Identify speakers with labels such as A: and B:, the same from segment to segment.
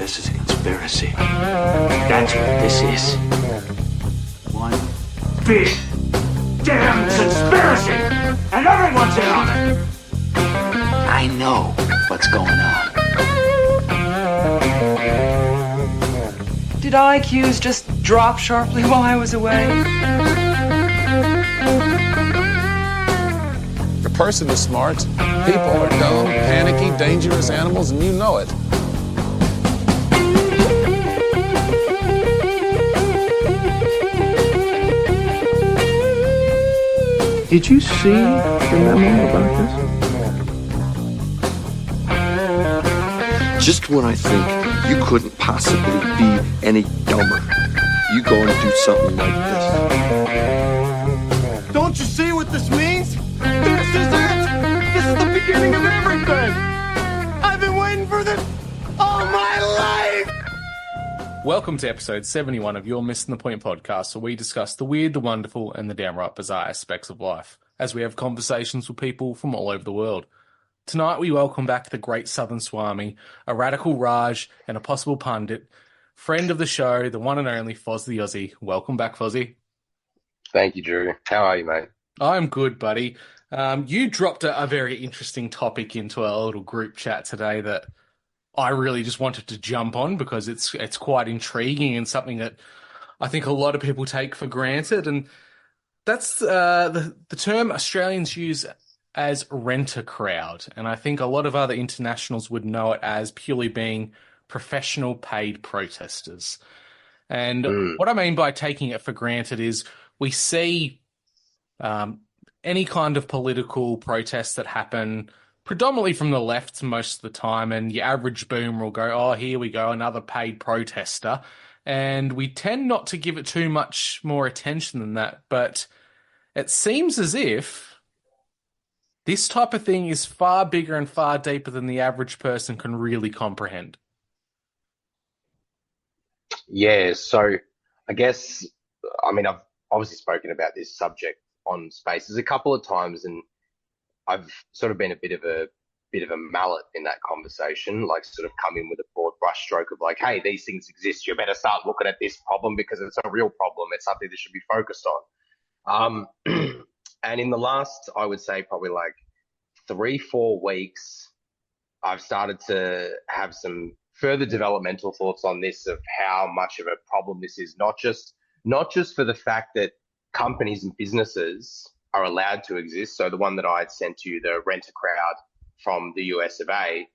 A: This is a conspiracy. That's what this is. One big damn conspiracy! And everyone's in on it! I know what's going on.
B: Did IQs just drop sharply while I was away?
C: A person is smart. People are dumb, panicky, dangerous animals, and you know it.
A: Did you see the memo about this?
D: Just when I think you couldn't possibly be any dumber, you go and do something like this.
E: Don't you see what this means? This is it! This is the beginning of everything! I've been waiting for this all my life!
F: Welcome to episode 71 of your Missen the Point podcast, where we discuss the weird, the wonderful, and the downright bizarre aspects of life, as we have conversations with people from all over the world. Tonight we welcome back the great Southern Swami, a radical Raj, and a possible pundit, friend of the show, the one and only Fozzie the Aussie. Welcome back, Fozzie.
G: Thank you, Drew. How are you, mate?
F: I'm good, buddy. You dropped a very interesting topic into our little group chat today that I really just wanted to jump on because it's quite intriguing and something that I think a lot of people take for granted. And that's the term Australians use as rent-a-crowd. And I think a lot of other internationals would know it as purely being professional paid protesters. And what I mean by taking it for granted is we see any kind of political protests that happen predominantly from the left most of the time, and your average boomer will go, oh, here we go, another paid protester. And we tend not to give it too much more attention than that. But it seems as if this type of thing is far bigger and far deeper than the average person can really comprehend.
G: Yeah, so I guess, I've obviously spoken about this subject on Spaces a couple of times, and I've sort of been a bit of a mallet in that conversation, like sort of come in with a broad brushstroke of like, hey, these things exist. You better start looking at this problem because it's a real problem. It's something that should be focused on. And in the last, I would say probably like 3-4 weeks, I've started to have some further developmental thoughts on this of how much of a problem this is, not just for the fact that companies and businesses are allowed to exist. So the one that I had sent to you, the Rent-A-Crowd from the US of A,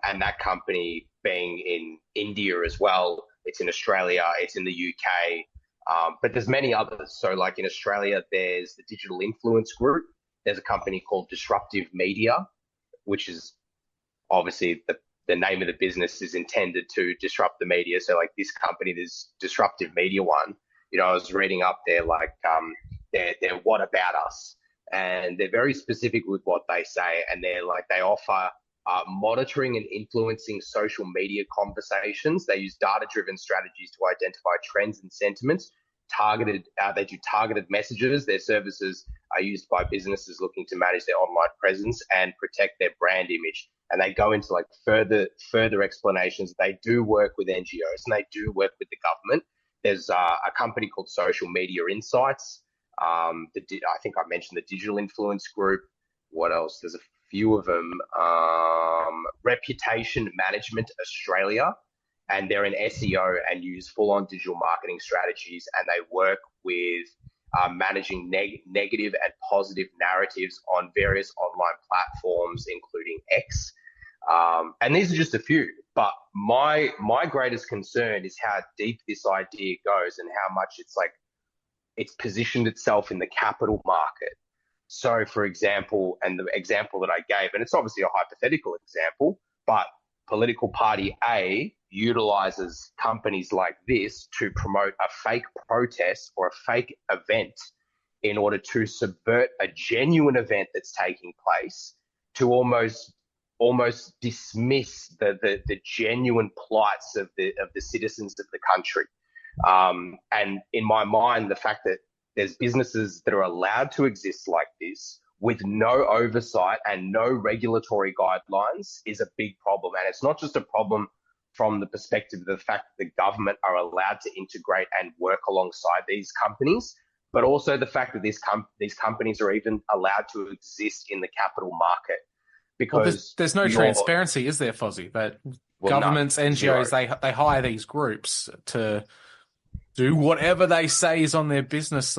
G: and that company being in India as well. It's in Australia, it's in the UK, but there's many others. So like in Australia, there's the Digital Influence Group. There's a company called Disruptive Media, which is obviously the name of the business is intended to disrupt the media. So like this company, this Disruptive Media one, I was reading up there like, they're what about us, and they're very specific with what they say, and they offer monitoring and influencing social media conversations. They use data-driven strategies to identify trends and sentiments. They do targeted messages. Their services are used by businesses looking to manage their online presence and protect their brand image. And they go into like further explanations. They do work with NGOs and they do work with the government. There's a company called Social Media Insights. I think I mentioned the Digital Influence Group. What else? There's a few of them. Reputation Management Australia, and they're an SEO and use full-on digital marketing strategies, and they work with managing negative and positive narratives on various online platforms, including X. And these are just a few. But my greatest concern is how deep this idea goes and how much it's positioned itself in the capital market. So, for example, and the example that I gave, and it's obviously a hypothetical example, but political party A utilizes companies like this to promote a fake protest or a fake event in order to subvert a genuine event that's taking place, to almost dismiss the genuine plights of the citizens of the country. And in my mind, the fact that there's businesses that are allowed to exist like this with no oversight and no regulatory guidelines is a big problem. And it's not just a problem from the perspective of the fact that the government are allowed to integrate and work alongside these companies, but also the fact that these companies are even allowed to exist in the capital market. Because
F: there's no transparency, is there, Fozzie? That governments, NGOs, they hire these groups to do whatever they say is on their business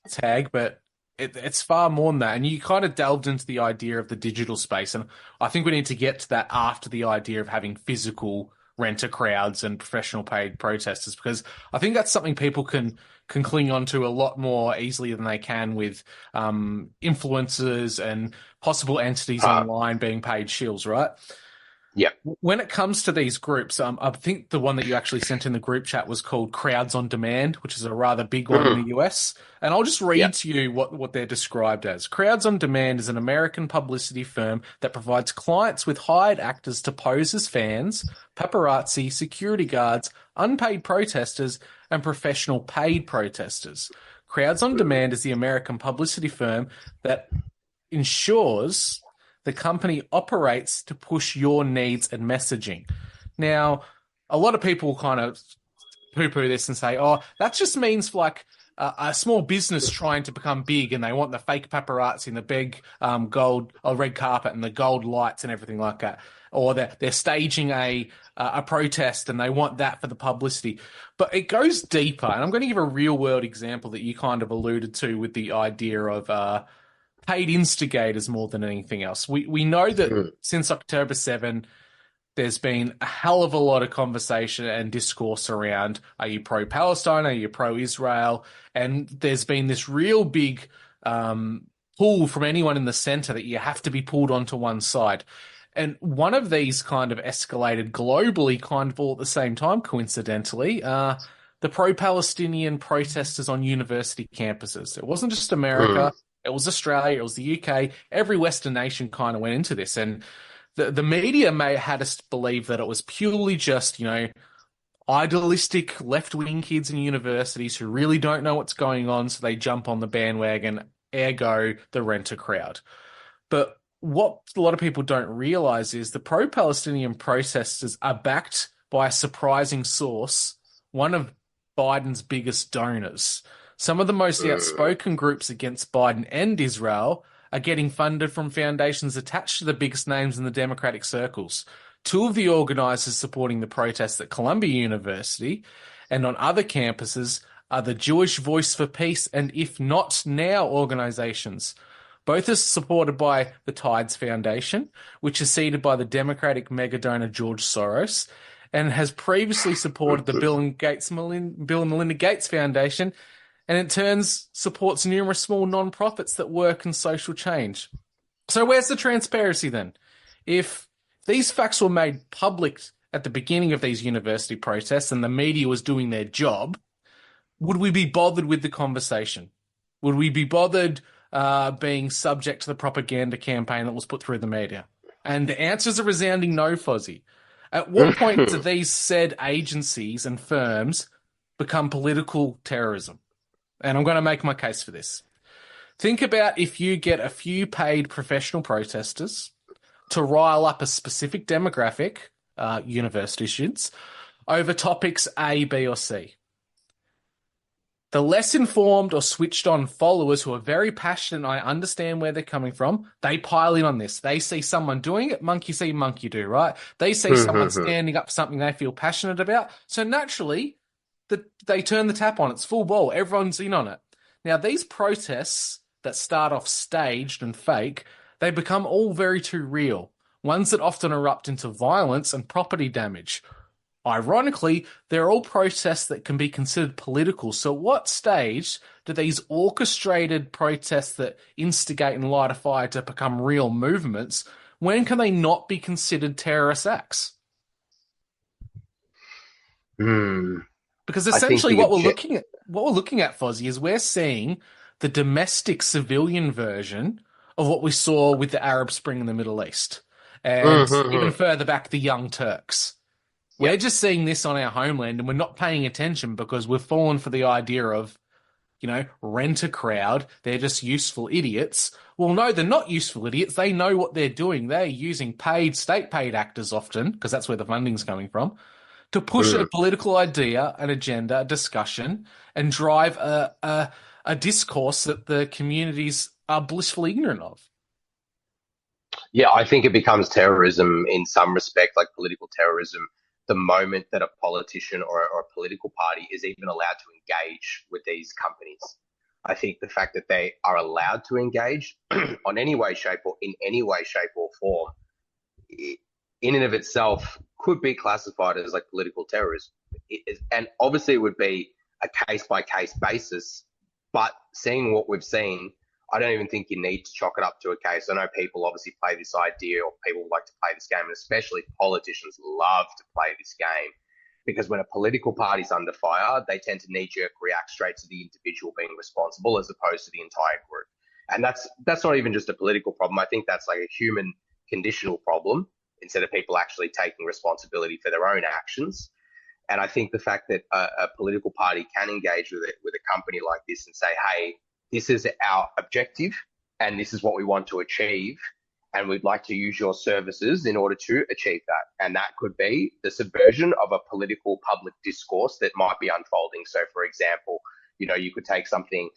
F: tag, but it's far more than that. And you kind of delved into the idea of the digital space, and I think we need to get to that after the idea of having physical renter crowds and professional paid protesters, because I think that's something people can cling on to a lot more easily than they can with influencers and possible entities online being paid shills, right?
G: Yeah.
F: When it comes to these groups, I think the one that you actually sent in the group chat was called Crowds on Demand, which is a rather big one in the US. And I'll just read to you what they're described as. Crowds on Demand is an American publicity firm that provides clients with hired actors to pose as fans, paparazzi, security guards, unpaid protesters, and professional paid protesters. Crowds on Demand is the American publicity firm that ensures the company operates to push your needs and messaging. Now, a lot of people kind of poo-poo this and say, oh, that just means like a small business trying to become big and they want the fake paparazzi and the big gold or red carpet and the gold lights and everything like that. Or they're staging a protest and they want that for the publicity. But it goes deeper. And I'm going to give a real-world example that you kind of alluded to with the idea of paid instigators more than anything else. We know that since October 7, there's been a hell of a lot of conversation and discourse around, are you pro-Palestine, are you pro-Israel? And there's been this real big pull from anyone in the center that you have to be pulled onto one side. And one of these kind of escalated globally kind of all at the same time, coincidentally, the pro-Palestinian protesters on university campuses. It wasn't just America. It was Australia, it was the UK, every Western nation kind of went into this. And the media had us believe that it was purely just, idealistic left-wing kids in universities who really don't know what's going on, so they jump on the bandwagon, ergo the renter crowd. But what a lot of people don't realize is the pro-Palestinian protesters are backed by a surprising source, one of Biden's biggest donors. Some of the most outspoken groups against Biden and Israel are getting funded from foundations attached to the biggest names in the Democratic circles. Two of the organizers supporting the protests at Columbia University and on other campuses are the Jewish Voice for Peace and If Not Now organizations. Both are supported by the Tides Foundation, which is seeded by the Democratic mega donor George Soros, and has previously supported the Bill and Melinda Gates Foundation, and in turns supports numerous small non-profits that work in social change. So where's the transparency then? If these facts were made public at the beginning of these university protests and the media was doing their job, would we be bothered with the conversation? Would we be bothered being subject to the propaganda campaign that was put through the media? And the answer is a resounding no, Fozzie. At what point do these said agencies and firms become political terrorism? And I'm going to make my case for this. Think about if you get a few paid professional protesters to rile up a specific demographic, university students, over topics A, B, or C. The less informed or switched on followers who are very passionate, and I understand where they're coming from, they pile in on this. They see someone doing it, monkey see, monkey do, right? They see someone standing up for something they feel passionate about. So naturally, they turn the tap on. It's full ball. Everyone's in on it. Now, these protests that start off staged and fake, they become all very too real. Ones that often erupt into violence and property damage. Ironically, they're all protests that can be considered political. So at what stage do these orchestrated protests that instigate and light a fire to become real movements, when can they not be considered terrorist acts? Because essentially what we're looking at, Fozzie, is we're seeing the domestic civilian version of what we saw with the Arab Spring in the Middle East. And even further back, the Young Turks. We're just seeing this on our homeland and we're not paying attention because we've fallen for the idea of rent a crowd. They're just useful idiots. Well, no, they're not useful idiots. They know what they're doing. They're using state-paid actors often, because that's where the funding's coming from, to push a political idea, an agenda, a discussion, and drive a discourse that the communities are blissfully ignorant of.
G: Yeah, I think it becomes terrorism in some respect, like political terrorism, the moment that a politician or a political party is even allowed to engage with these companies. I think the fact that they are allowed to engage on any way, shape, or in any way, shape, or form, in and of itself, could be classified as like political terrorism. And obviously, it would be a case by case basis. But seeing what we've seen, I don't even think you need to chalk it up to a case. I know people obviously play this idea, or people like to play this game, and especially politicians love to play this game, because when a political party's under fire, they tend to knee-jerk react straight to the individual being responsible as opposed to the entire group. And that's not even just a political problem. I think that's like a human conditional problem, instead of people actually taking responsibility for their own actions. And I think the fact that a political party can engage with a company like this and say, hey, this is our objective and this is what we want to achieve, and we'd like to use your services in order to achieve that. And that could be the subversion of a political public discourse that might be unfolding. So, for example, you could take something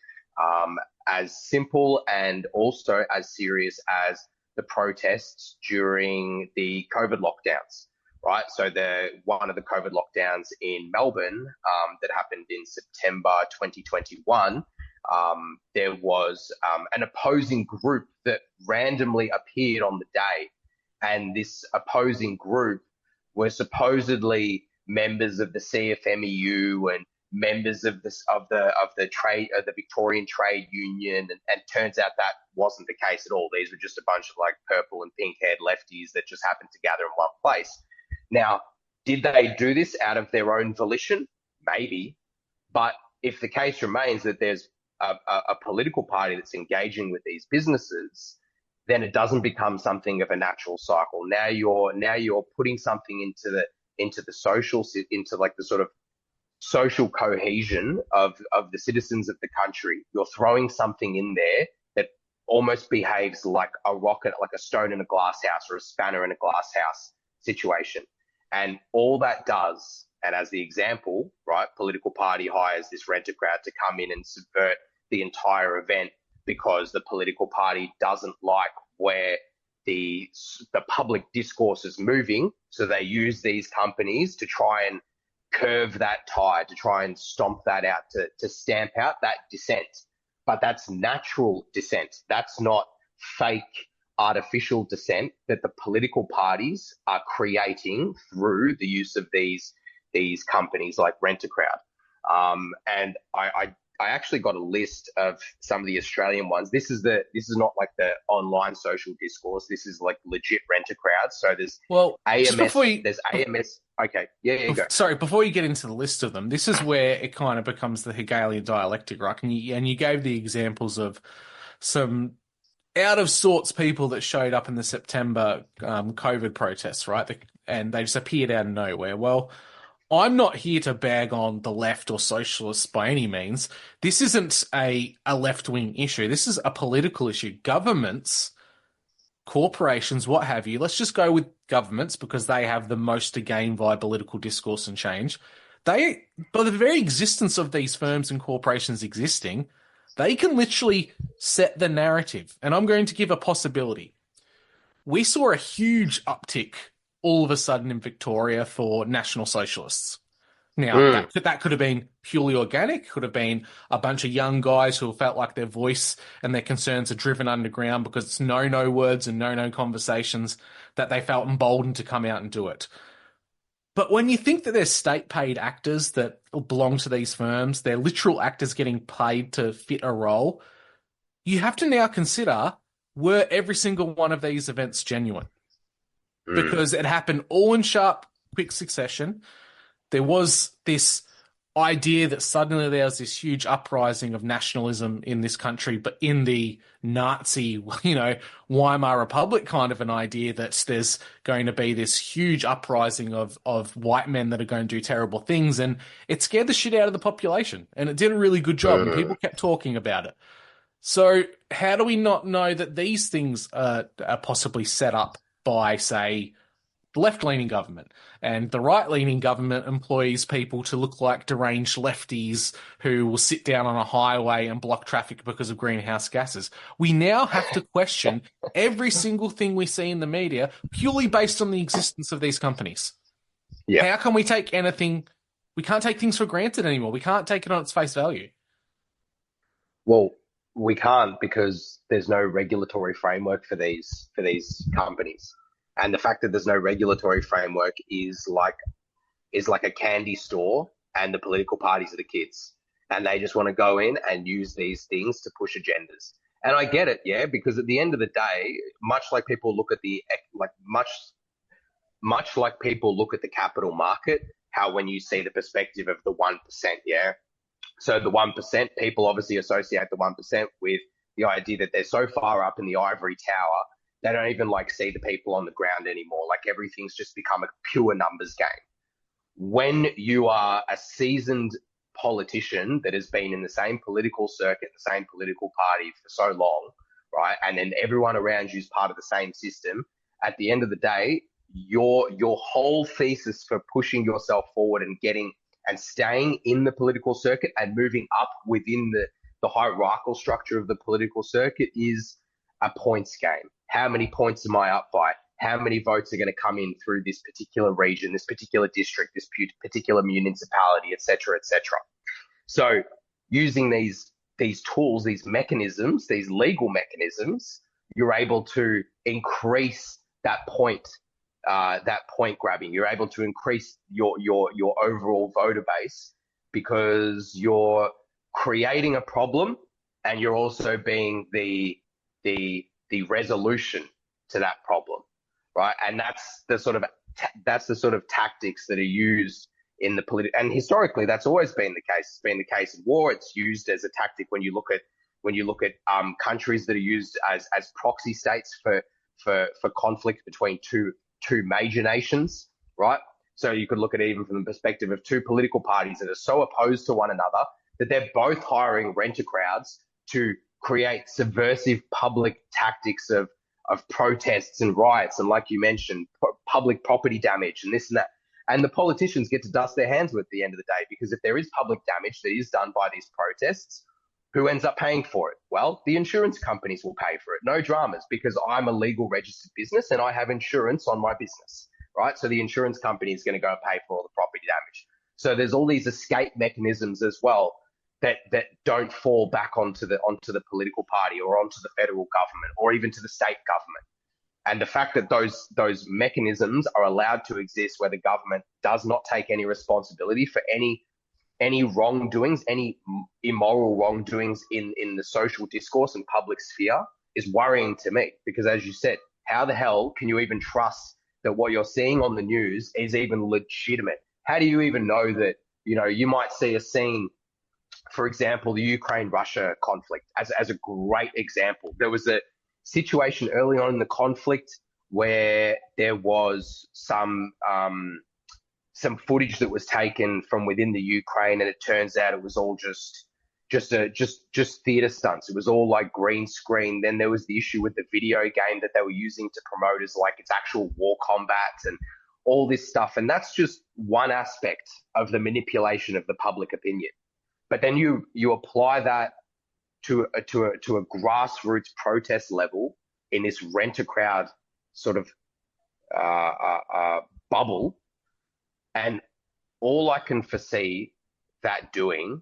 G: as simple and also as serious as the protests during the COVID lockdowns, right? So one of the COVID lockdowns in Melbourne that happened in September 2021, there was an opposing group that randomly appeared on the day, and this opposing group were supposedly members of the CFMEU and members of the Victorian Trade Union, and turns out that wasn't the case at all. These were just a bunch of like purple and pink haired lefties that just happened to gather in one place. Now, did they do this out of their own volition? Maybe. But if the case remains that there's a political party that's engaging with these businesses, then it doesn't become something of a natural cycle. Now you're putting something into the social, into like the sort of social cohesion of the citizens of the country. You're throwing something in there that almost behaves like a rocket, like a stone in a glass house or a spanner in a glass house situation. And all that does, and as the example, right, political party hires this renter crowd to come in and subvert the entire event because the political party doesn't like where the public discourse is moving. So they use these companies to try and curve that tide, to try and stomp that out, to stamp out that dissent. But that's natural dissent. That's not fake, artificial dissent that the political parties are creating through the use of these companies like Rent-A-Crowd. And I actually got a list of some of the Australian ones. This is not like the online social discourse. This is like legit Rent-A-Crowd. So there's AMS. There's AMS. Okay, yeah, go.
F: Sorry, before you get into the list of them, this is where it kind of becomes the Hegelian dialectic, right? And you gave the examples of some out of sorts people that showed up in the September COVID protests, right? And they just appeared out of nowhere. Well, I'm not here to bag on the left or socialists by any means. This isn't a left-wing issue. This is a political issue. Governments, corporations, what have you, let's just go with governments because they have the most to gain via political discourse and change. They, by the very existence of these firms and corporations existing, they can literally set the narrative. And I'm going to give a possibility. We saw a huge uptick all of a sudden in Victoria for National Socialists. Now, that could have been purely organic, could have been a bunch of young guys who felt like their voice and their concerns are driven underground because it's no words and no conversations that they felt emboldened to come out and do it. But when you think that there's state-paid actors that belong to these firms, they're literal actors getting paid to fit a role, you have to now consider, were every single one of these events genuine? Because it happened all in sharp, quick succession. There was this idea that suddenly there's this huge uprising of nationalism in this country, but in the Nazi, Weimar Republic kind of an idea that there's going to be this huge uprising of white men that are going to do terrible things. And it scared the shit out of the population. And it did a really good job. And people kept talking about it. So how do we not know that these things are possibly set up by, say, the left-leaning government, and the right-leaning government employs people to look like deranged lefties who will sit down on a highway and block traffic because of greenhouse gases? We now have to question every single thing we see in the media purely based on the existence of these companies.
G: Yeah.
F: How can we take anything? We can't take things for granted anymore. We can't take it on its face value.
G: Well, we can't, because there's no regulatory framework for these companies. And the fact that there's no regulatory framework is like a candy store, and the political parties are the kids, and they just want to go in and use these things to push agendas. And I get it, yeah, because at the end of the day, much like people look at much like people look at the capital market, how when you see the perspective of the 1%, yeah. So the 1%, people obviously associate the 1% with the idea that they're so far up in the ivory tower, they don't even see the people on the ground anymore. Like, everything's just become a pure numbers game. When you are a seasoned politician that has been in the same political circuit, the same political party for so long, right? And then everyone around you is part of the same system. At the end of the day, your whole thesis for pushing yourself forward and staying in the political circuit and moving up within the hierarchical structure of the political circuit is a points game. How many points am I up by? How many votes are going to come in through this particular region, this particular district, this particular municipality, et cetera, et cetera. So using these tools, these mechanisms, these legal mechanisms, you're able to increase that point grabbing. You're able to increase your overall voter base, because you're creating a problem and you're also being the resolution to that problem, right? And that's the sort of tactics that are used in the political. And historically, that's always been the case. It's been the case in war. It's used as a tactic when you look at countries that are used as proxy states for conflict between two major nations, right? So you could look at it even from the perspective of two political parties that are so opposed to one another that they're both hiring renter crowds to create subversive public tactics of protests and riots, and, like you mentioned, public property damage and this and that. And the politicians get to dust their hands with at the end of the day, because if there is public damage that is done by these protests, who ends up paying for it? Well, the insurance companies will pay for it. No dramas, because I'm a legal registered business and I have insurance on my business, right? So the insurance company is going to go and pay for all the property damage. So there's all these escape mechanisms as well that don't fall back onto the political party or onto the federal government or even to the state government. And the fact that those mechanisms are allowed to exist, where the government does not take any responsibility for any wrongdoings, any immoral wrongdoings in the social discourse and public sphere, is worrying to me. Because, as you said, how the hell can you even trust that what you're seeing on the news is even legitimate? How do you even know that, you might see a scene, for example, the Ukraine-Russia conflict as a great example. There was a situation early on in the conflict where there was some footage that was taken from within the Ukraine, and it turns out it was all just theater stunts. It was all like green screen. Then there was the issue with the video game that they were using to promote as like its actual war combat and all this stuff. And that's just one aspect of the manipulation of the public opinion. But then you apply that to a grassroots protest level in this rent-a-crowd sort of bubble, and all I can foresee that doing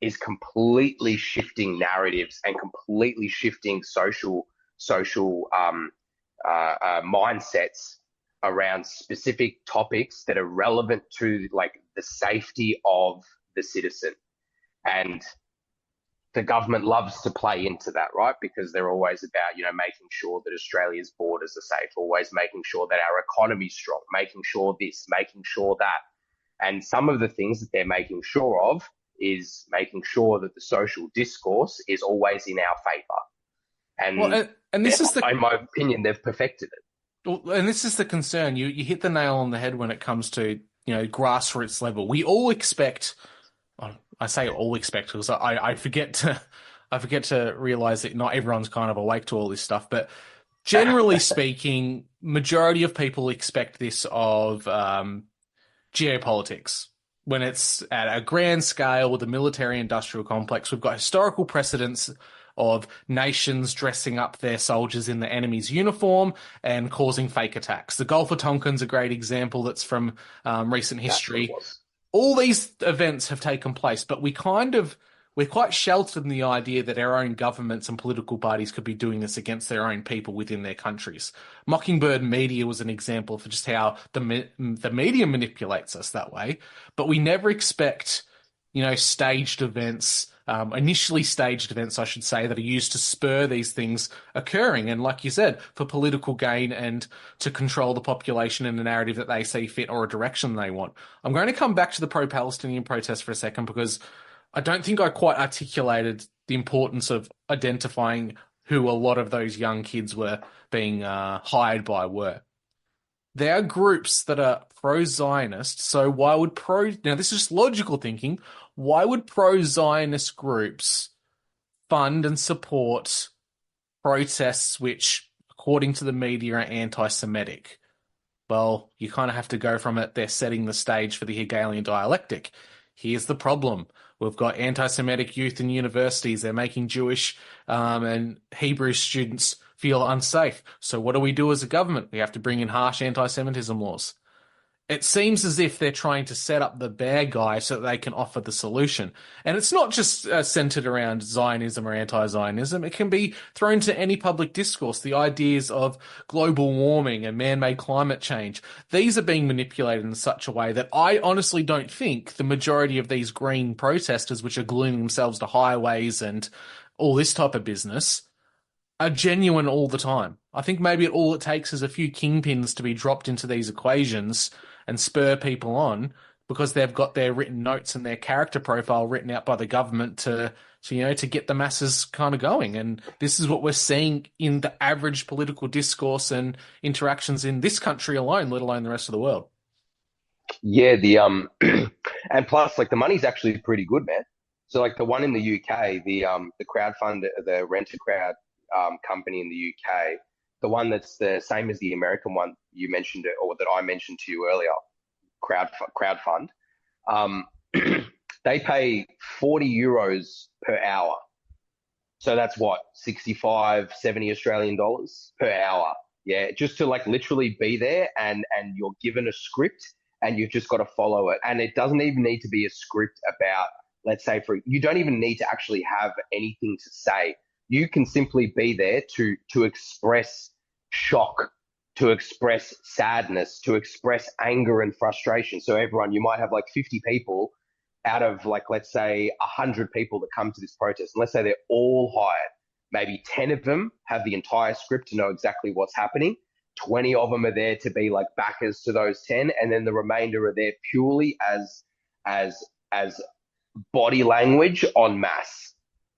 G: is completely shifting narratives and completely shifting social mindsets around specific topics that are relevant to like the safety of the citizen. And the government loves to play into that, right? Because they're always about, making sure that Australia's borders are safe, always making sure that our economy's strong, making sure this, making sure that. And some of the things that they're making sure of is making sure that the social discourse is always in our favor. And,
F: Well, and this is
G: in my opinion, they've perfected it.
F: well, and this is the concern. You hit the nail on the head when it comes to, grassroots level. We all expect, I say all expect because I forget to realize that not everyone's kind of awake to all this stuff, but generally speaking, majority of people expect this of geopolitics. When it's at a grand scale with the military-industrial complex, we've got historical precedents of nations dressing up their soldiers in the enemy's uniform and causing fake attacks. The Gulf of Tonkin's a great example that's from recent history. All these events have taken place, but we're quite sheltered in the idea that our own governments and political parties could be doing this against their own people within their countries. Mockingbird Media was an example for just how the media manipulates us that way, but we never expect, staged events, initially staged events, I should say, that are used to spur these things occurring. And like you said, for political gain and to control the population in a narrative that they see fit or a direction they want. I'm going to come back to the pro-Palestinian protest for a second because I don't think I quite articulated the importance of identifying who a lot of those young kids were being hired by were. There are groups that are pro-Zionist, so why would now this is just logical thinking, why would pro-Zionist groups fund and support protests which, according to the media, are anti-Semitic? Well, you kind of have to go from it, they're setting the stage for the Hegelian dialectic. Here's the problem. We've got anti-Semitic youth in universities. They're making Jewish and Hebrew students feel unsafe. So what do we do as a government? We have to bring in harsh anti-Semitism laws. It seems as if they're trying to set up the bad guy so that they can offer the solution. And it's not just centered around Zionism or anti-Zionism. It can be thrown to any public discourse. The ideas of global warming and man-made climate change, these are being manipulated in such a way that I honestly don't think the majority of these green protesters, which are gluing themselves to highways and all this type of business, are genuine all the time. I think maybe all it takes is a few kingpins to be dropped into these equations and spur people on because they've got their written notes and their character profile written out by the government to get the masses kind of going. And this is what we're seeing in the average political discourse and interactions in this country alone, let alone the rest of the world.
G: Yeah, and plus, like, the money's actually pretty good, man. So, like, the one in the UK, the crowdfund, the Rent-A-Crowd company in the UK, the one that's the same as the American one you mentioned, or that I mentioned to you earlier, crowdfund, they pay 40 euros per hour. So that's what, 65, 70 Australian dollars per hour. Yeah, just to like literally be there and you're given a script and you've just got to follow it. And it doesn't even need to be a script about, let's say, you don't even need to actually have anything to say. You can simply be there to express shock, to express sadness, to express anger and frustration. So everyone, you might have like 50 people out of like, let's say 100 people that come to this protest. And let's say they're all hired. Maybe 10 of them have the entire script to know exactly what's happening. 20 of them are there to be like backers to those 10. And then the remainder are there purely as body language en masse.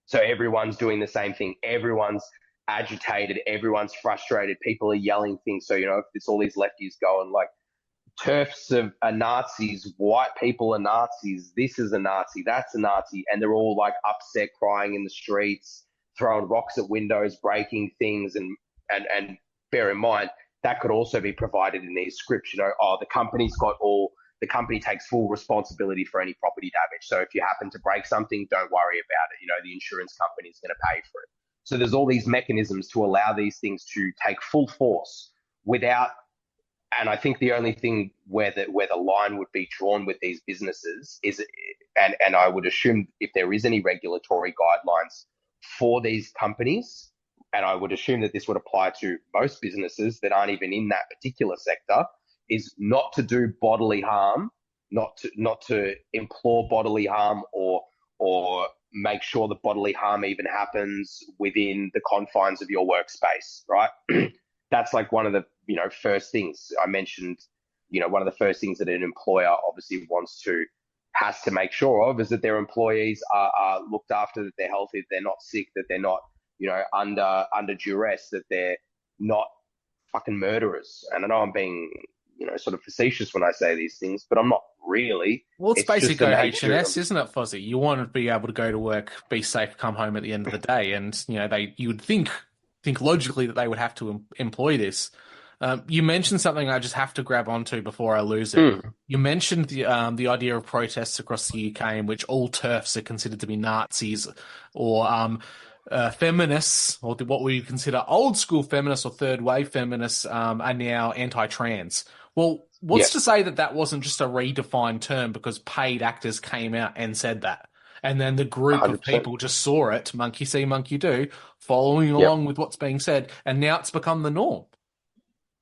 G: So everyone's doing the same thing. Everyone's agitated. Everyone's frustrated. People are yelling things. So, if it's all these lefties going like, TERFs are Nazis, white people are Nazis, this is a Nazi, that's a Nazi. And they're all like upset, crying in the streets, throwing rocks at windows, breaking things. And bear in mind, that could also be provided in these scripts. The company takes full responsibility for any property damage. So if you happen to break something, don't worry about it. The insurance company is going to pay for it. So there's all these mechanisms to allow these things to take full force without, and I think the only thing where the line would be drawn with these businesses is, and I would assume if there is any regulatory guidelines for these companies, and I would assume that this would apply to most businesses that aren't even in that particular sector, is not to do bodily harm, not to implore bodily harm or make sure that bodily harm even happens within the confines of your workspace, right? That's like one of the first things I mentioned one of the first things that an employer obviously has to make sure of is that their employees are looked after, that they're healthy, that they're not sick, that they're not, under duress, that they're not fucking murderers. And I know I'm being, sort of facetious when I say these things, but I'm not really.
F: Well, it's
G: just
F: basically
G: the nature
F: H&S,
G: of-
F: isn't it, Fozzie? You want to be able to go to work, be safe, come home at the end of the day, and you would think logically that they would have to employ this. You mentioned something I just have to grab onto before I lose it. You mentioned the idea of protests across the UK in which all TERFs are considered to be Nazis, or feminists, or what we consider old school feminists or third wave feminists, are now anti-trans. Well, what's to say that wasn't just a redefined term because paid actors came out and said that? And then the group
G: 100%.
F: of people just saw it, monkey see, monkey do, following along with what's being said, and now it's become the norm.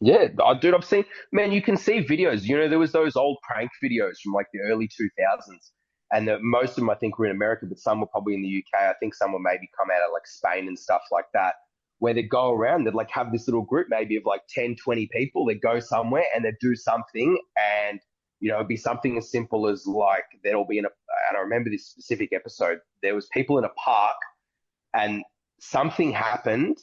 G: Yeah, dude, I've seen, man, you can see videos. There was those old prank videos from like the early 2000s, and most of them I think were in America, but some were probably in the UK. I think some were maybe come out of like Spain and stuff like that, where they go around, they'd like have this little group maybe of like 10, 20 people. They go somewhere and they do something, and it'd be something as simple as like there'll be and I remember this specific episode, there was people in a park and something happened,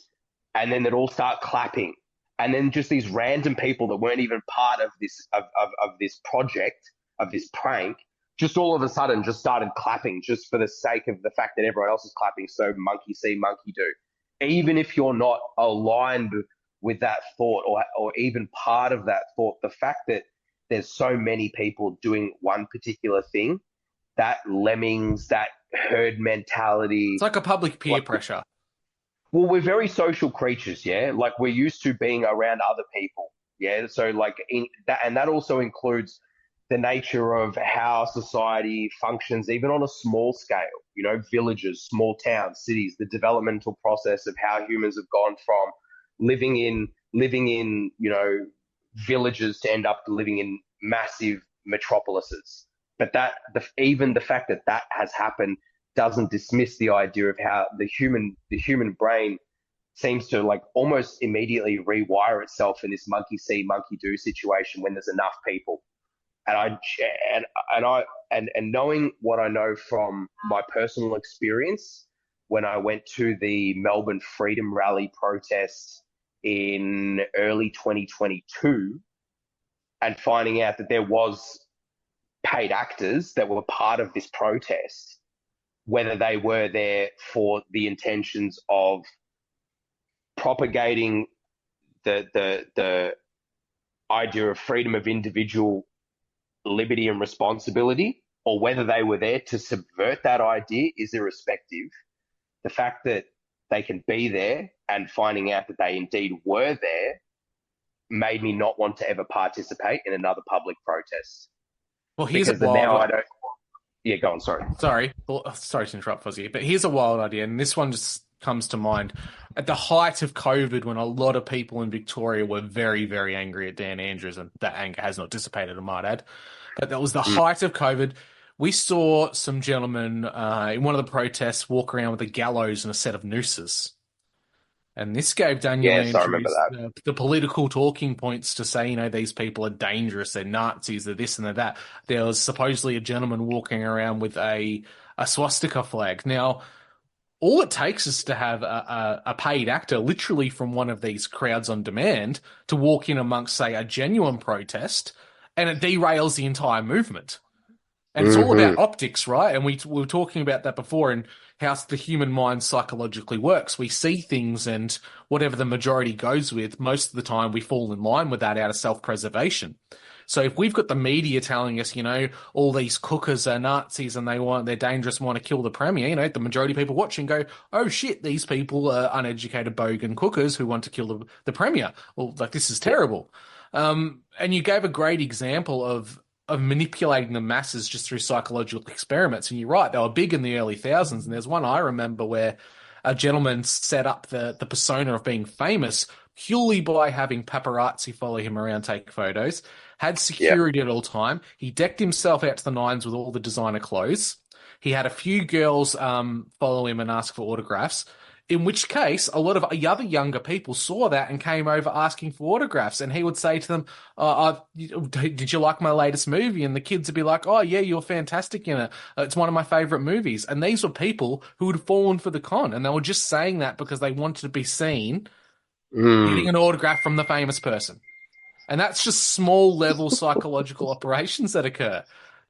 G: and then they'd all start clapping. And then just these random people that weren't even part of this of this project, of this prank, just all of a sudden just started clapping just for the sake of the fact that everyone else is clapping. So monkey see, monkey do. Even if you're not aligned with that thought or even part of that thought, the fact that there's so many people doing one particular thing, that lemmings, that herd mentality.
F: It's like a public peer pressure.
G: Well, we're very social creatures, yeah? Like we're used to being around other people, yeah? So like that also includes the nature of how society functions, even on a small scale, villages, small towns, cities, the developmental process of how humans have gone from living in, villages to end up living in massive metropolises. But even the fact that has happened doesn't dismiss the idea of how the human brain seems to like almost immediately rewire itself in this monkey see, monkey do situation when there's enough people. And knowing what I know from my personal experience when I went to the Melbourne Freedom Rally protest in early 2022 and finding out that there was paid actors that were part of this protest, whether they were there for the intentions of propagating the idea of freedom of individual liberty and responsibility, or whether they were there to subvert that idea, is irrespective. The fact that they can be there and finding out that they indeed were there made me not want to ever participate in another public protest.
F: Well, here's
G: because
F: a wild...
G: now I don't... Yeah, go on, sorry.
F: Sorry to interrupt, Fozzie, but here's a wild idea, and this one just comes to mind. At the height of COVID, when a lot of people in Victoria were very, very angry at Dan Andrews, and that anger has not dissipated, I might add, but that was the height of COVID, we saw some gentlemen in one of the protests walk around with a gallows and a set of nooses. And this gave Daniel Andrews the political talking points to say, these people are dangerous, they're Nazis, they're this and they're that. There was supposedly a gentleman walking around with a swastika flag. Now, all it takes is to have a paid actor, literally from one of these crowds on demand, to walk in amongst, say, a genuine protest, and it derails the entire movement. And it's all about optics, right? And we were talking about that before, and how the human mind psychologically works. We see things, and whatever the majority goes with, most of the time we fall in line with that out of self-preservation. So if we've got the media telling us, all these cookers are Nazis and they're dangerous and want to kill the Premier, the majority of people watching go, oh shit, these people are uneducated bogan cookers who want to kill the Premier. Well, this is terrible. And you gave a great example of manipulating the masses just through psychological experiments. And you're right, they were big in the early thousands. And there's one I remember where a gentleman set up the persona of being famous purely by having paparazzi follow him around, take photos, had security at all time. He decked himself out to the nines with all the designer clothes. He had a few girls follow him and ask for autographs. In which case, a lot of other younger people saw that and came over asking for autographs. And he would say to them, did you like my latest movie? And the kids would be like, oh, yeah, you're fantastic in it. It's one of my favorite movies. And these were people who had fallen for the con. And they were just saying that because they wanted to be seen getting an autograph from the famous person. And that's just small level psychological operations that occur,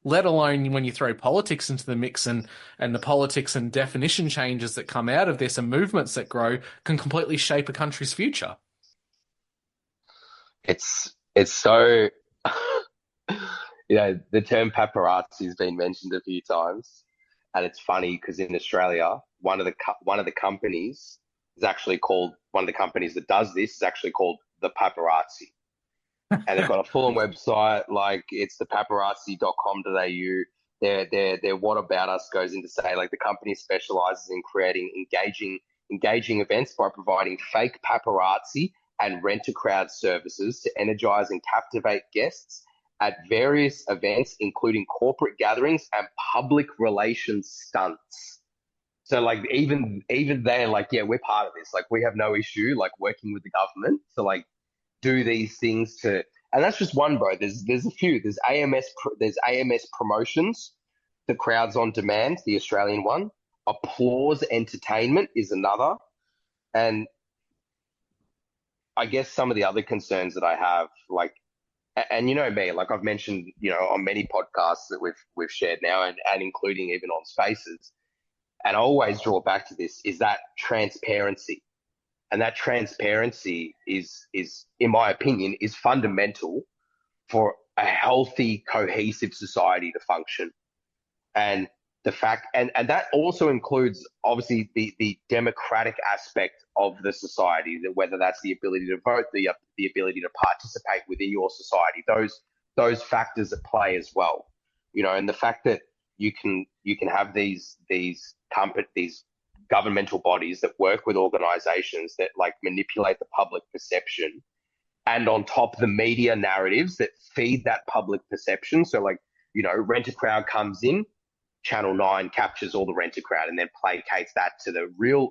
F: let alone when you throw politics into the mix and the politics and definition changes that come out of this and movements that grow can completely shape a country's future.
G: It's so, the term paparazzi has been mentioned a few times, and it's funny because in Australia, one of the companies that does this is actually called the Paparazzi. And they've got a full-on website, like it's the paparazzi.com.au. Their what about us goes into say, like, the company specializes in creating engaging events by providing fake paparazzi and rent-a-crowd services to energize and captivate guests at various events, including corporate gatherings and public relations stunts. So, like, even they're like, yeah, we're part of this. Like, we have no issue, like, working with the government to, like, do these things to, and that's just one, bro. There's a few. There's AMS Promotions, the Crowds on Demand, the Australian one. Applause Entertainment is another, and I guess some of the other concerns that I have, like, and you know me, like I've mentioned, on many podcasts that we've shared now, and including even on Spaces, and I always draw back to this, is that transparency. And that transparency is, in my opinion, is fundamental for a healthy, cohesive society to function. And the fact, and that also includes obviously the democratic aspect of the society, that whether that's the ability to vote, the ability to participate within your society, those factors at play as well. And the fact that you can have these governmental bodies that work with organizations that, like, manipulate the public perception, and on top the media narratives that feed that public perception. So, like, Rent-A-Crowd comes in, Channel 9 captures all the Rent-A-Crowd and then placates that to the real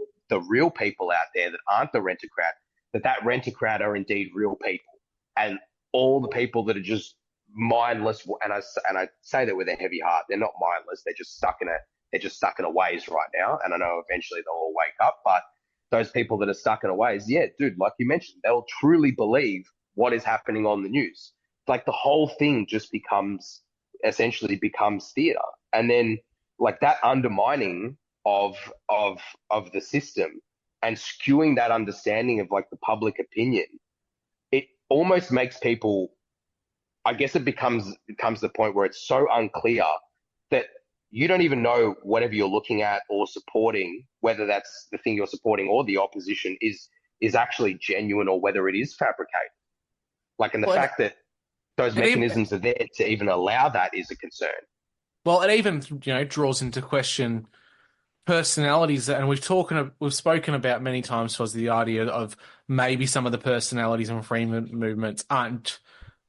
G: people out there that aren't the Rent-A-Crowd, that Rent-A-Crowd are indeed real people, and all the people that are just mindless, and I say that with a heavy heart, they're not mindless, they're just stuck in a ways right now. And I know eventually they'll all wake up, but those people that are stuck in a ways, yeah, dude, like you mentioned, they'll truly believe what is happening on the news. Like, the whole thing just essentially becomes theater. And then, like, that undermining of the system and skewing that understanding of, like, the public opinion, it almost makes people, I guess it becomes the point where it's so unclear that you don't even know whatever you're looking at or supporting, whether that's the thing you're supporting or the opposition is actually genuine, or whether it is fabricated. Like, and the fact that those mechanisms are there to even allow that is a concern.
F: Well, it even, draws into question personalities, and we've spoken about many times, was the idea of maybe some of the personalities in free movements aren't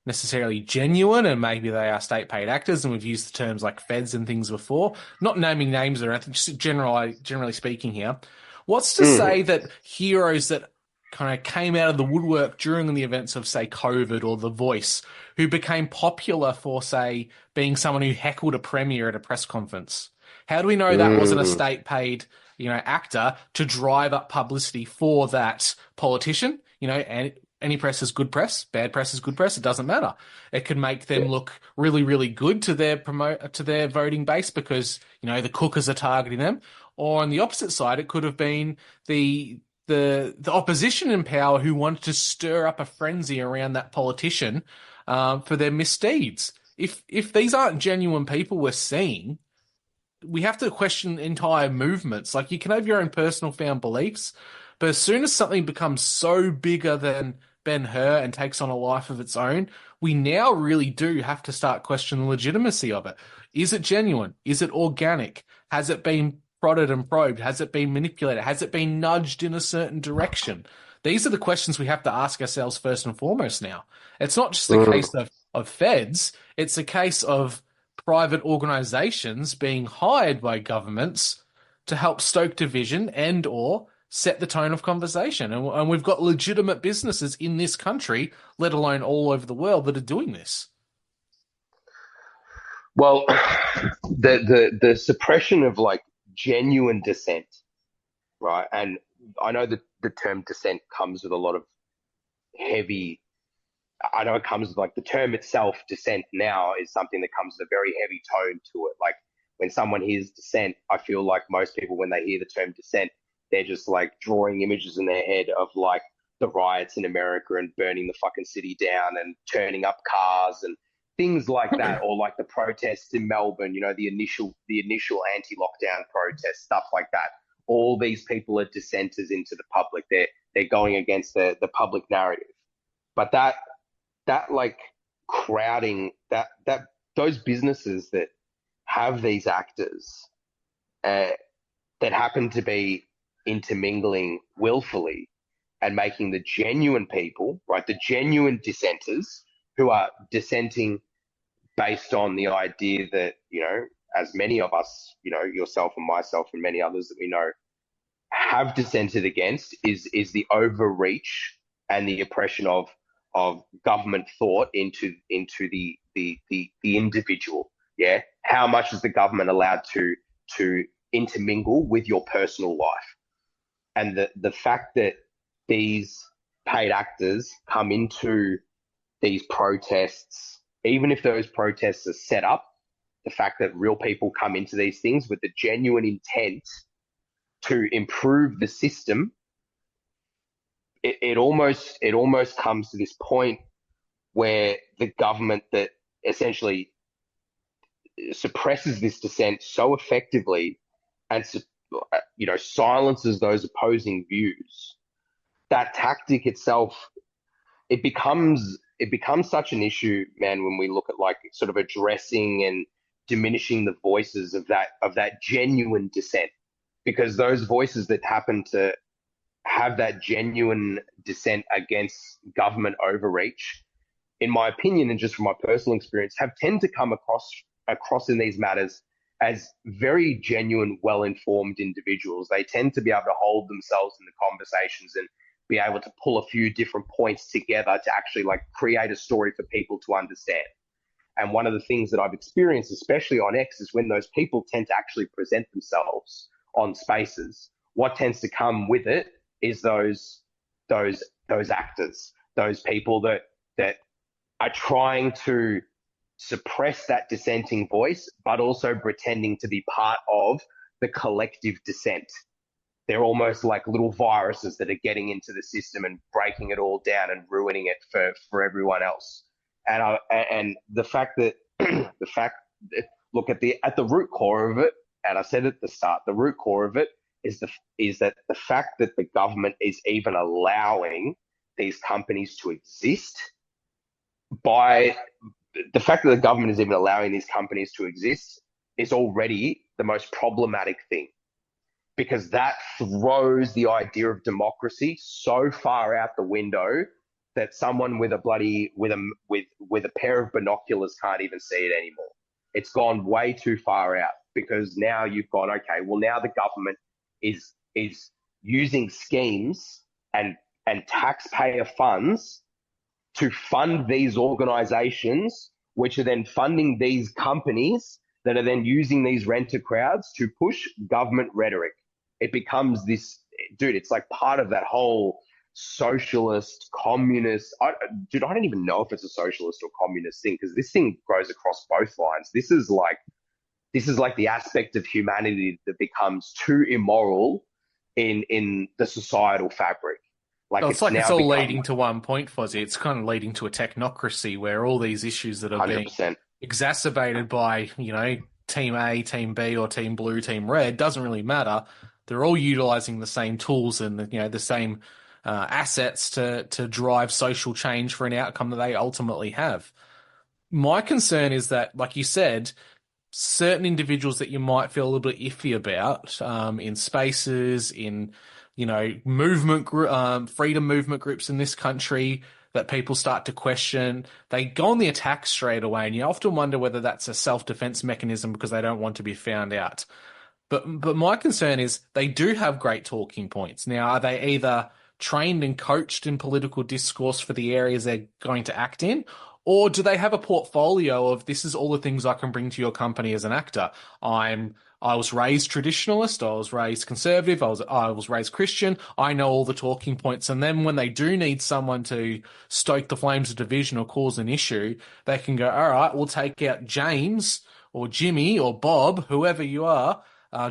F: necessarily genuine, and maybe they are state-paid actors, and we've used the terms like feds and things before, not naming names or anything, just generally speaking here. What's to say that heroes that kind of came out of the woodwork during the events of, say, COVID or The Voice, who became popular for, say, being someone who heckled a premier at a press conference, how do we know that wasn't a state-paid, actor to drive up publicity for that politician? And any press is good press, bad press is good press. It doesn't matter. It can make them look really, really good to their voting base because, the cookers are targeting them. Or on the opposite side, it could have been the opposition in power who wanted to stir up a frenzy around that politician for their misdeeds. If these aren't genuine people we're seeing, we have to question entire movements. Like, you can have your own personal found beliefs, but as soon as something becomes so bigger than Ben-Hur and takes on a life of its own, we now really do have to start questioning the legitimacy of it. Is it genuine? Is it organic? Has it been prodded and probed? Has it been manipulated? Has it been nudged in a certain direction? These are the questions we have to ask ourselves first and foremost now. It's not just a case of feds. It's a case of private organizations being hired by governments to help stoke division and or set the tone of conversation. And we've got legitimate businesses in this country, let alone all over the world, that are doing this.
G: Well, the suppression of like genuine dissent, right? And I know that the term dissent comes with a lot of heavy. I know it comes with like the term itself, dissent now is something that comes with a very heavy tone to it. Like when someone hears dissent, I feel like most people, when they hear the term dissent, they're just like drawing images in their head of like the riots in America and burning the fucking city down and turning up cars and things like that, or like the protests in Melbourne, you know, the initial anti-lockdown protests, stuff like that. All these people are dissenters into the public. They're going against the public narrative. But that like crowding, that those businesses that have these actors that happen to be intermingling willfully and making the genuine people, right, the genuine dissenters who are dissenting based on the idea that, you know, as many of us, you know, yourself and myself and many others that we know have dissented against is the overreach and the oppression of government thought into the individual. Yeah. How much is the government allowed to intermingle with your personal life? And the fact that these paid actors come into these protests, even if those protests are set up, the fact that real people come into these things with the genuine intent to improve the system, it almost comes to this point where the government that essentially suppresses this dissent so effectively and, you know, silences those opposing views, that tactic itself, it becomes such an issue, man, when we look at like sort of addressing and diminishing the voices of that genuine dissent, because those voices that happen to have that genuine dissent against government overreach, in my opinion, and just from my personal experience, tend to come across in these matters as very genuine, well-informed individuals. They tend to be able to hold themselves in the conversations and be able to pull a few different points together to actually like create a story for people to understand. And one of the things that I've experienced, especially on X, is when those people tend to actually present themselves on spaces, what tends to come with it is those actors, those people that are trying to suppress that dissenting voice, but also pretending to be part of the collective dissent. They're almost like little viruses that are getting into the system and breaking it all down and ruining it for everyone else. And the fact that look at the root core of it, and I said at the start, the root core of it is that the fact that the government is even allowing these companies to exist, by the fact that the government is even allowing these companies to exist is already the most problematic thing, because that throws the idea of democracy so far out the window that someone with a pair of binoculars can't even see it anymore. It's gone way too far out, because now you've gone, okay, well, now the government is using schemes and taxpayer funds to fund these organizations, which are then funding these companies that are then using these renter crowds to push government rhetoric. It becomes this, dude, it's like part of that whole socialist, communist. I don't even know if it's a socialist or communist thing, because this thing goes across both lines. This is like the aspect of humanity that becomes too immoral in the societal fabric. Like
F: it's all leading to one point, Fozzie. It's kind of leading to a technocracy where all these issues that are 100%. Being exacerbated by, you know, Team A, Team B, or Team Blue, Team Red, doesn't really matter. They're all utilizing the same tools and, you know, the same assets to drive social change for an outcome that they ultimately have. My concern is that, like you said, certain individuals that you might feel a little bit iffy about in spaces, in, you know, freedom movement groups in this country that people start to question, they go on the attack straight away. And you often wonder whether that's a self-defense mechanism because they don't want to be found out. But my concern is they do have great talking points. Now, are they either trained and coached in political discourse for the areas they're going to act in, or do they have a portfolio of this is all the things I can bring to your company as an actor? I was raised traditionalist, I was raised conservative, I was raised Christian. I know all the talking points, and then when they do need someone to stoke the flames of division or cause an issue, they can go, all right, we'll take out James or Jimmy or Bob, whoever you are,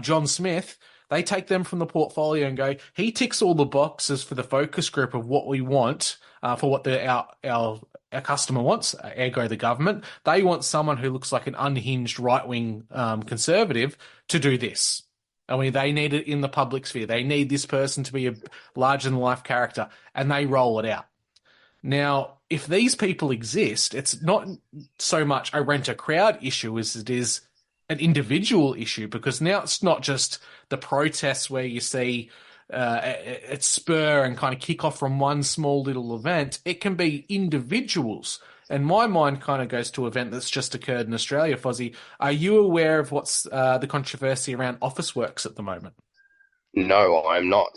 F: John Smith. They take them from the portfolio and go, he ticks all the boxes for the focus group of what we want, for what our customer wants, ergo the government. They want someone who looks like an unhinged right-wing conservative to do this. I mean, they need it in the public sphere. They need this person to be a larger-than-life character, and they roll it out. Now, if these people exist, it's not so much a rent-a-crowd issue as it is an individual issue, because now it's not just the protests where you see it spur and kind of kick off from one small little event. It can be individuals. And my mind kind of goes to an event that's just occurred in Australia, Fozzie. Are you aware of what's the controversy around Officeworks at the moment?
G: No, I'm not.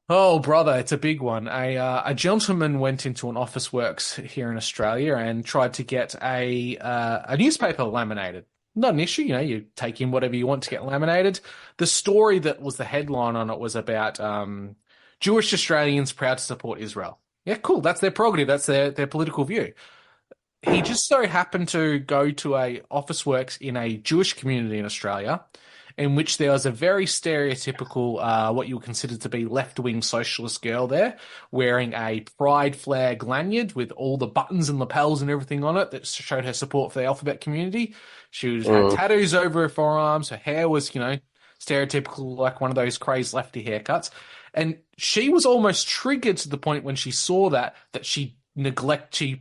F: Oh, brother, it's a big one. A gentleman went into an Officeworks here in Australia and tried to get a newspaper laminated. Not an issue, you take in whatever you want to get laminated. The story that was the headline on it was about Jewish Australians proud to support Israel. Yeah, cool. That's their prerogative. That's their political view. He just so happened to go to a Officeworks in a Jewish community in Australia, in which there was a very stereotypical, what you would consider to be left-wing socialist girl there, wearing a pride flag lanyard with all the buttons and lapels and everything on it that showed her support for the alphabet community. She had tattoos over her forearms. Her hair was, stereotypical, like one of those crazed lefty haircuts. And she was almost triggered to the point when she saw that she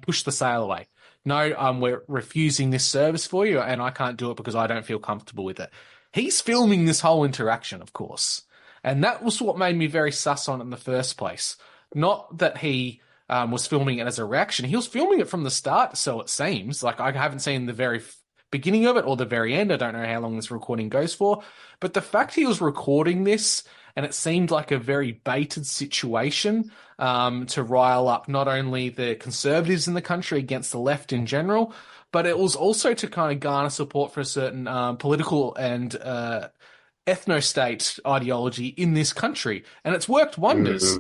F: pushed the sale away. No, we're refusing this service for you, and I can't do it because I don't feel comfortable with it. He's filming this whole interaction, of course. And that was what made me very sus on it in the first place. Not that he was filming it as a reaction. He was filming it from the start, so it seems. Like, I haven't seen the very beginning of it or the very end. I don't know how long this recording goes for. But the fact he was recording this, and it seemed like a very baited situation to rile up not only the conservatives in the country against the left in general, but it was also to kind of garner support for a certain political and ethno-state ideology in this country. And it's worked wonders.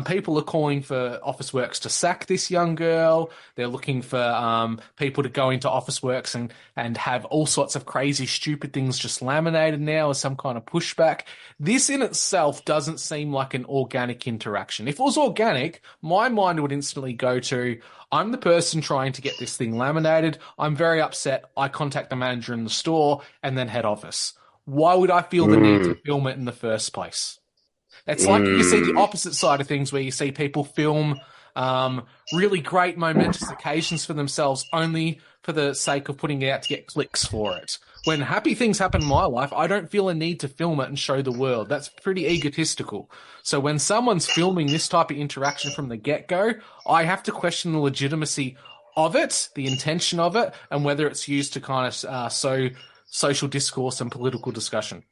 F: People are calling for Officeworks to sack this young girl. They're looking for people to go into Officeworks and have all sorts of crazy, stupid things just laminated now as some kind of pushback. This in itself doesn't seem like an organic interaction. If it was organic, my mind would instantly go to, I'm the person trying to get this thing laminated. I'm very upset. I contact the manager in the store and then head office. Why would I feel the need to film it in the first place? It's like you see the opposite side of things where you see people film really great momentous occasions for themselves only for the sake of putting it out to get clicks for it. When happy things happen in my life, I don't feel a need to film it and show the world. That's pretty egotistical. So when someone's filming this type of interaction from the get-go, I have to question the legitimacy of it, the intention of it, and whether it's used to kind of sow social discourse and political discussion.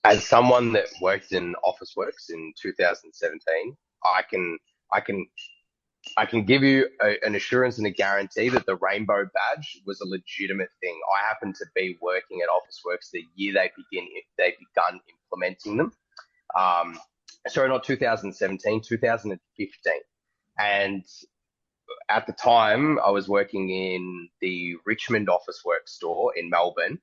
G: As someone that worked in Officeworks in 2017, I can give you an assurance and a guarantee that the rainbow badge was a legitimate thing. I happened to be working at Officeworks the year they begun implementing them. Sorry, not 2017, 2015. And at the time, I was working in the Richmond Officeworks store in Melbourne,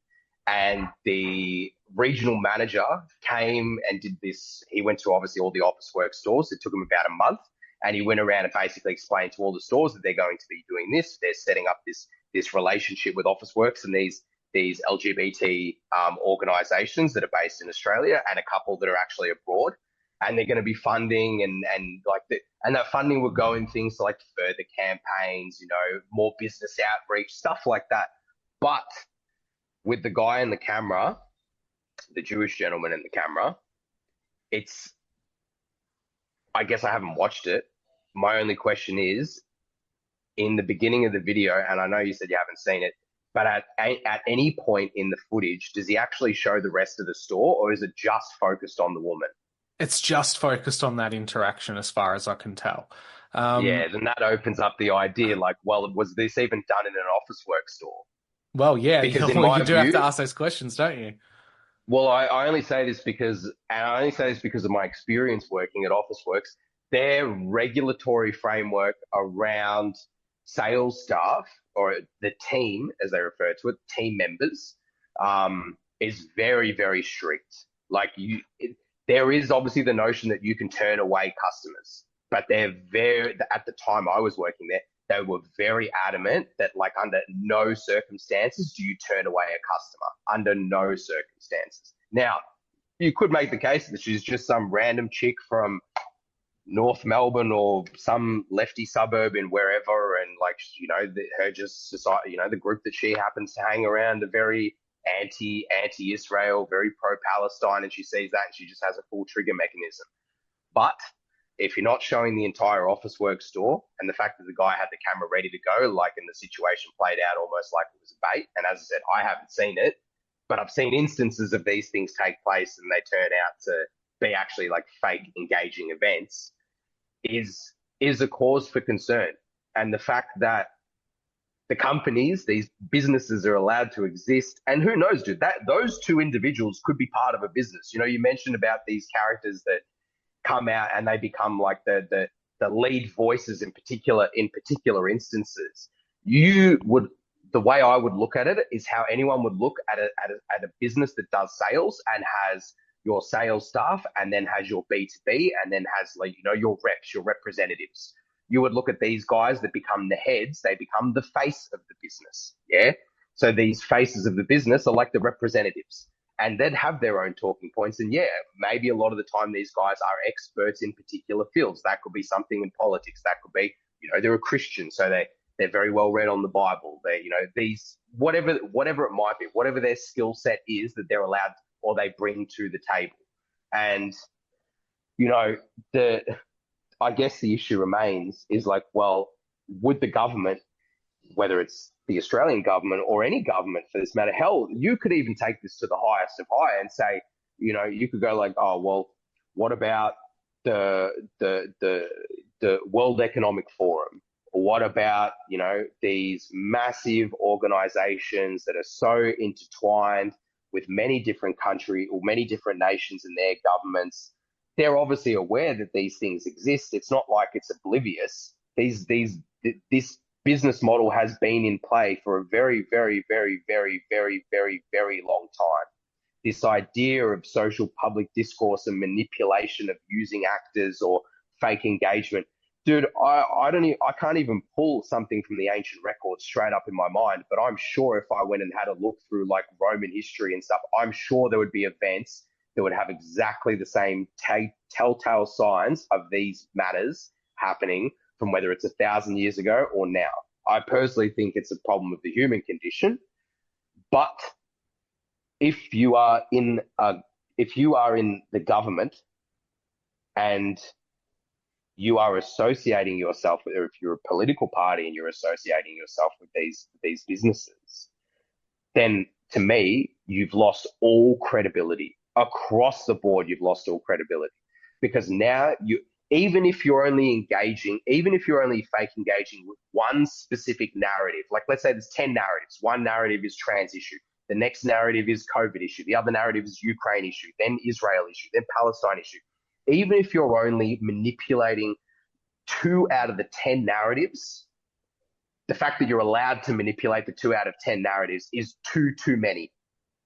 G: and the regional manager came and did this. He went to obviously all the Officeworks stores. It took him about a month, and he went around and basically explained to all the stores that they're going to be doing this. They're setting up this relationship with Officeworks and these LGBT organisations that are based in Australia and a couple that are actually abroad. And they're going to be funding and that funding will go in things like further campaigns, more business outreach, stuff like that. But with the guy in the camera, the Jewish gentleman in the camera, I guess I haven't watched it. My only question is, in the beginning of the video, and I know you said you haven't seen it, But at any point in the footage, does he actually show the rest of the store, or is it just focused on the woman?
F: It's just focused on that interaction, as far as I can tell.
G: Yeah, then that opens up the idea, like, well, was this even done in an office work store?
F: Well, yeah,
G: Because in
F: well,
G: my
F: you do have to
G: view,
F: ask those questions, don't you?
G: well, I only say this because, and I only say this because of my experience working at Officeworks. Their regulatory framework around sales staff, or the team, as they refer to it, team members, is very, very strict. Like there is obviously the notion that you can turn away customers, but at the time I was working there, they were very adamant that, like, under no circumstances do you turn away a customer, under no circumstances. Now, you could make the case that she's just some random chick from North Melbourne or some lefty suburb in wherever, and, like, her just society, the group that she happens to hang around are very anti-Israel, very pro-Palestine, and she sees that and she just has a full trigger mechanism. But if you're not showing the entire office work store, and the fact that the guy had the camera ready to go, like, and the situation played out almost like it was a bait, and as I said, I haven't seen it, but I've seen instances of these things take place and they turn out to be actually like fake engaging events, is a cause for concern. And the fact that the companies, these businesses, are allowed to exist, and who knows, dude, that those two individuals could be part of a business. You mentioned about these characters that come out and they become like the lead voices in particular instances. The way I would look at it is how anyone would look at a business that does sales and has your sales staff, and then has your B2B, and then has, like, your reps, your representatives. You would look at these guys that become the heads, they become the face of the business. Yeah. So these faces of the business are like the representatives, and they'd have their own talking points. And yeah, maybe a lot of the time these guys are experts in particular fields. That could be something in politics. That could be, they're a Christian, so they're very well read on the Bible. They, these, whatever it might be, whatever their skill set is that they're allowed or they bring to the table. And, I guess the issue remains is, like, well, would the government, whether it's the Australian government or any government for this matter, hell, you could even take this to the highest of high and say, you could go like, oh, well, what about the World Economic Forum? Or what about, these massive organizations that are so intertwined with many different countries or many different nations and their governments? They're obviously aware that these things exist. It's not like it's oblivious. This business model has been in play for a very, very, very, very, very, very, very long time. This idea of social public discourse and manipulation of using actors or fake engagement. Dude, I can't even pull something from the ancient records straight up in my mind, but I'm sure if I went and had a look through, like, Roman history and stuff, I'm sure there would be events that would have exactly the same telltale signs of these matters happening, from whether it's 1,000 years ago or now. I personally think it's a problem of the human condition. But if you are in the government and you are associating yourself with, or if you're a political party and you're associating yourself with these businesses, then to me, you've lost all credibility. Across the board, you've lost all credibility, because now even if you're only fake engaging with one specific narrative, like, let's say there's 10 narratives. One narrative is trans issue. The next narrative is COVID issue. The other narrative is Ukraine issue, then Israel issue, then Palestine issue. Even if you're only manipulating 2 out of the 10 narratives, the fact that you're allowed to manipulate the 2 out of 10 narratives is too many.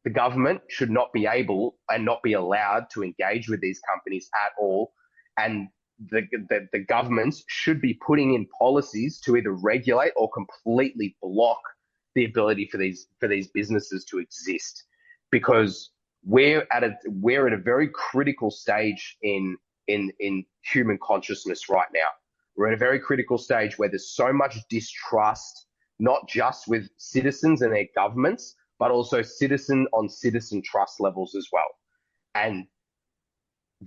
G: The government should not be able and not be allowed to engage with these companies at all. And the governments should be putting in policies to either regulate or completely block the ability for these businesses to exist, because we're at a very critical stage in human consciousness right now. We're at a very critical stage where there's so much distrust, not just with citizens and their governments, but also citizen on citizen trust levels as well. And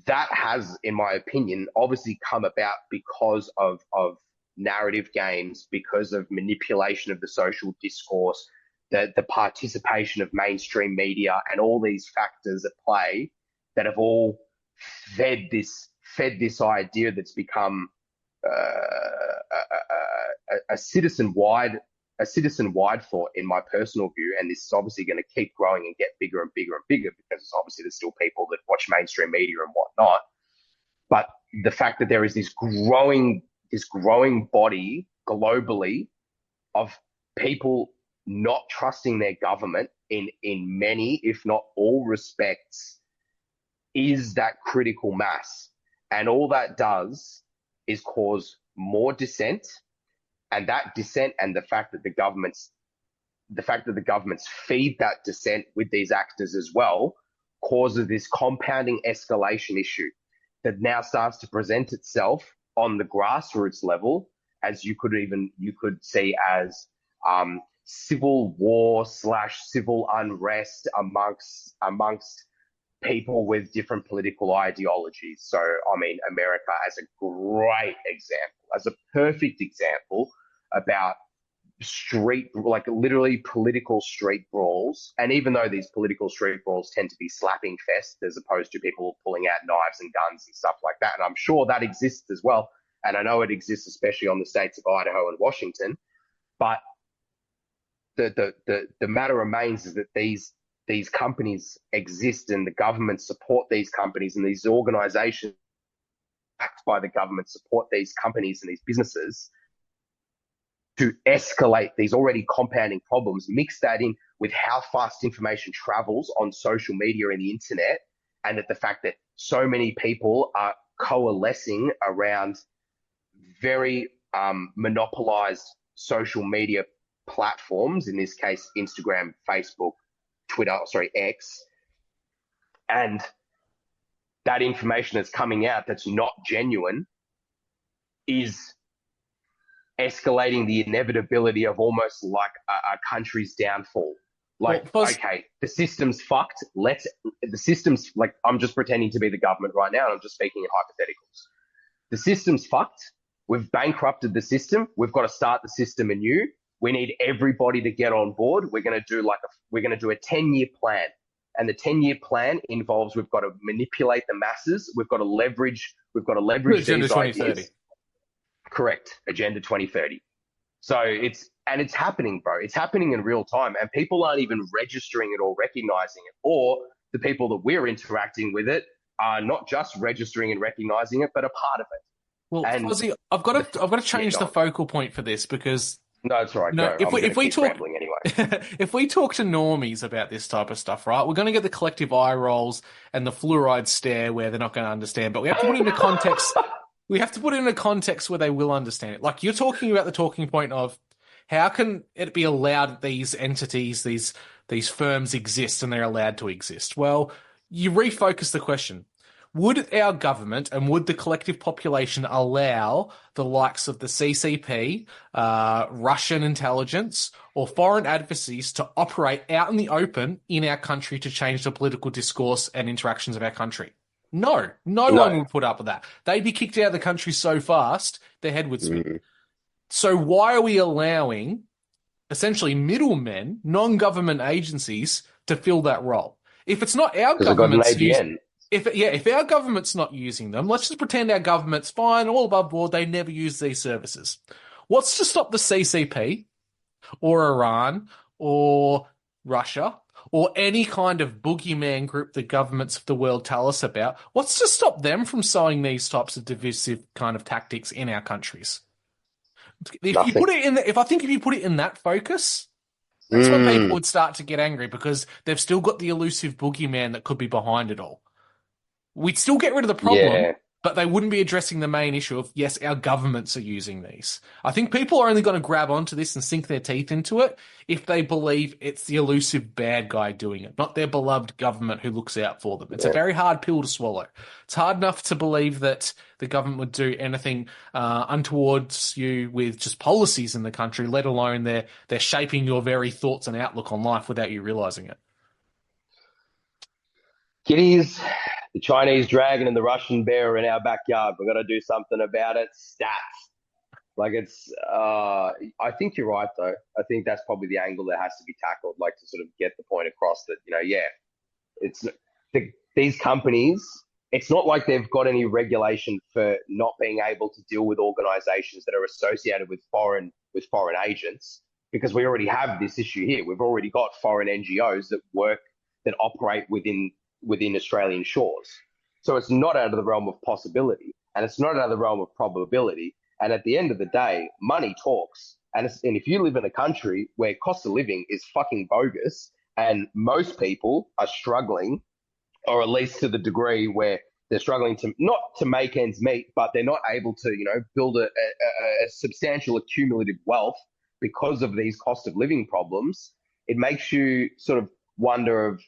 G: that has, in my opinion, obviously come about because of narrative games, because of manipulation of the social discourse, the participation of mainstream media and all these factors at play that have all fed this idea that's become a citizen-wide thought, in my personal view, and this is obviously going to keep growing and get bigger and bigger and bigger because obviously there's still people that watch mainstream media and whatnot. But the fact that there is this growing body globally of people not trusting their government in many, if not all respects, is that critical mass. And all that does is cause more dissent, and that dissent and the fact that the governments feed that dissent with these actors as well causes this compounding escalation issue that now starts to present itself on the grassroots level, as you could see as civil war / civil unrest amongst people with different political ideologies. So, I mean, America as a great example, as a perfect example about literally political street brawls. And even though these political street brawls tend to be slapping fest as opposed to people pulling out knives and guns and stuff like that, and I'm sure that exists as well, and I know it exists especially on the states of Idaho and Washington, but the matter remains is that these companies exist and the government support these companies, and these organizations backed by the government support these companies and these businesses to escalate these already compounding problems. Mix that in with how fast information travels on social media and the internet, and that the fact that so many people are coalescing around very monopolized social media platforms, in this case Instagram, Facebook, Twitter, X, and that information that's coming out that's not genuine is escalating the inevitability of almost like a country's downfall. Like,
F: Well,
G: okay, the system's fucked. I'm just pretending to be the government right now, and I'm just speaking in hypotheticals. The system's fucked. We've bankrupted the system. We've got to start the system anew. We need everybody to get on board. We're going to do a 10-year plan. And the 10-year plan involves we've got to manipulate the masses. We've got to leverage
F: Agenda
G: these
F: 2030.
G: ideas. Correct. Agenda 2030. So it's happening, bro. It's happening in real time, and people aren't even registering it or recognizing it. Or the people that we're interacting with it are not just registering and recognizing it, but a part of it.
F: Well, Fozzie, I've got to change the focal point for this because
G: no, it's all right.
F: no, if we talk
G: rambling anyway.
F: if we talk to normies about this type of stuff, right, we're going to get the collective eye rolls and the fluoride stare where they're not going to understand. But we have to put it into context. We have to put it in a context where they will understand it. Like, you're talking about the talking point of how can it be allowed that these entities, these firms exist and they're allowed to exist? Well, you refocus the question. Would our government and would the collective population allow the likes of the CCP, Russian intelligence, or foreign adversaries to operate out in the open in our country to change the political discourse and interactions of our country? No one would put up with that. They'd be kicked out of the country so fast, their head would spin. So why are we allowing essentially middlemen, non-government agencies, to fill that role? If it's not our government, if our government's not using them, let's just pretend our government's fine, all above board, they never use these services. What's to stop the CCP or Iran or Russia or any kind of boogeyman group the governments of the world tell us about? What's to stop them from sowing these types of divisive kind of tactics in our countries? If you put it in that focus, that's when people would start to get angry, because they've still got the elusive boogeyman that could be behind it all. We'd still get rid of the problem, but they wouldn't be addressing the main issue of, yes, our governments are using these. I think people are only going to grab onto this and sink their teeth into it if they believe it's the elusive bad guy doing it, not their beloved government who looks out for them. It's a very hard pill to swallow. It's hard enough to believe that the government would do anything untowards you with just policies in the country, let alone they're shaping your very thoughts and outlook on life without you realizing it.
G: Kitties, the Chinese dragon and the Russian bear are in our backyard. We've got to do something about it. Stats. Like I think you're right though. I think that's probably the angle that has to be tackled, like to sort of get the point across that, yeah, it's these companies. It's not like they've got any regulation for not being able to deal with organizations that are associated with foreign agents, because we already have this issue here. We've already got foreign NGOs that operate within Australian shores. So it's not out of the realm of possibility, and it's not out of the realm of probability. And at the end of the day, money talks. And if you live in a country where cost of living is fucking bogus, and most people are struggling, or at least to the degree where they're struggling to not to make ends meet, but they're not able to, build a substantial accumulative wealth because of these cost of living problems, it makes you sort of wonder of,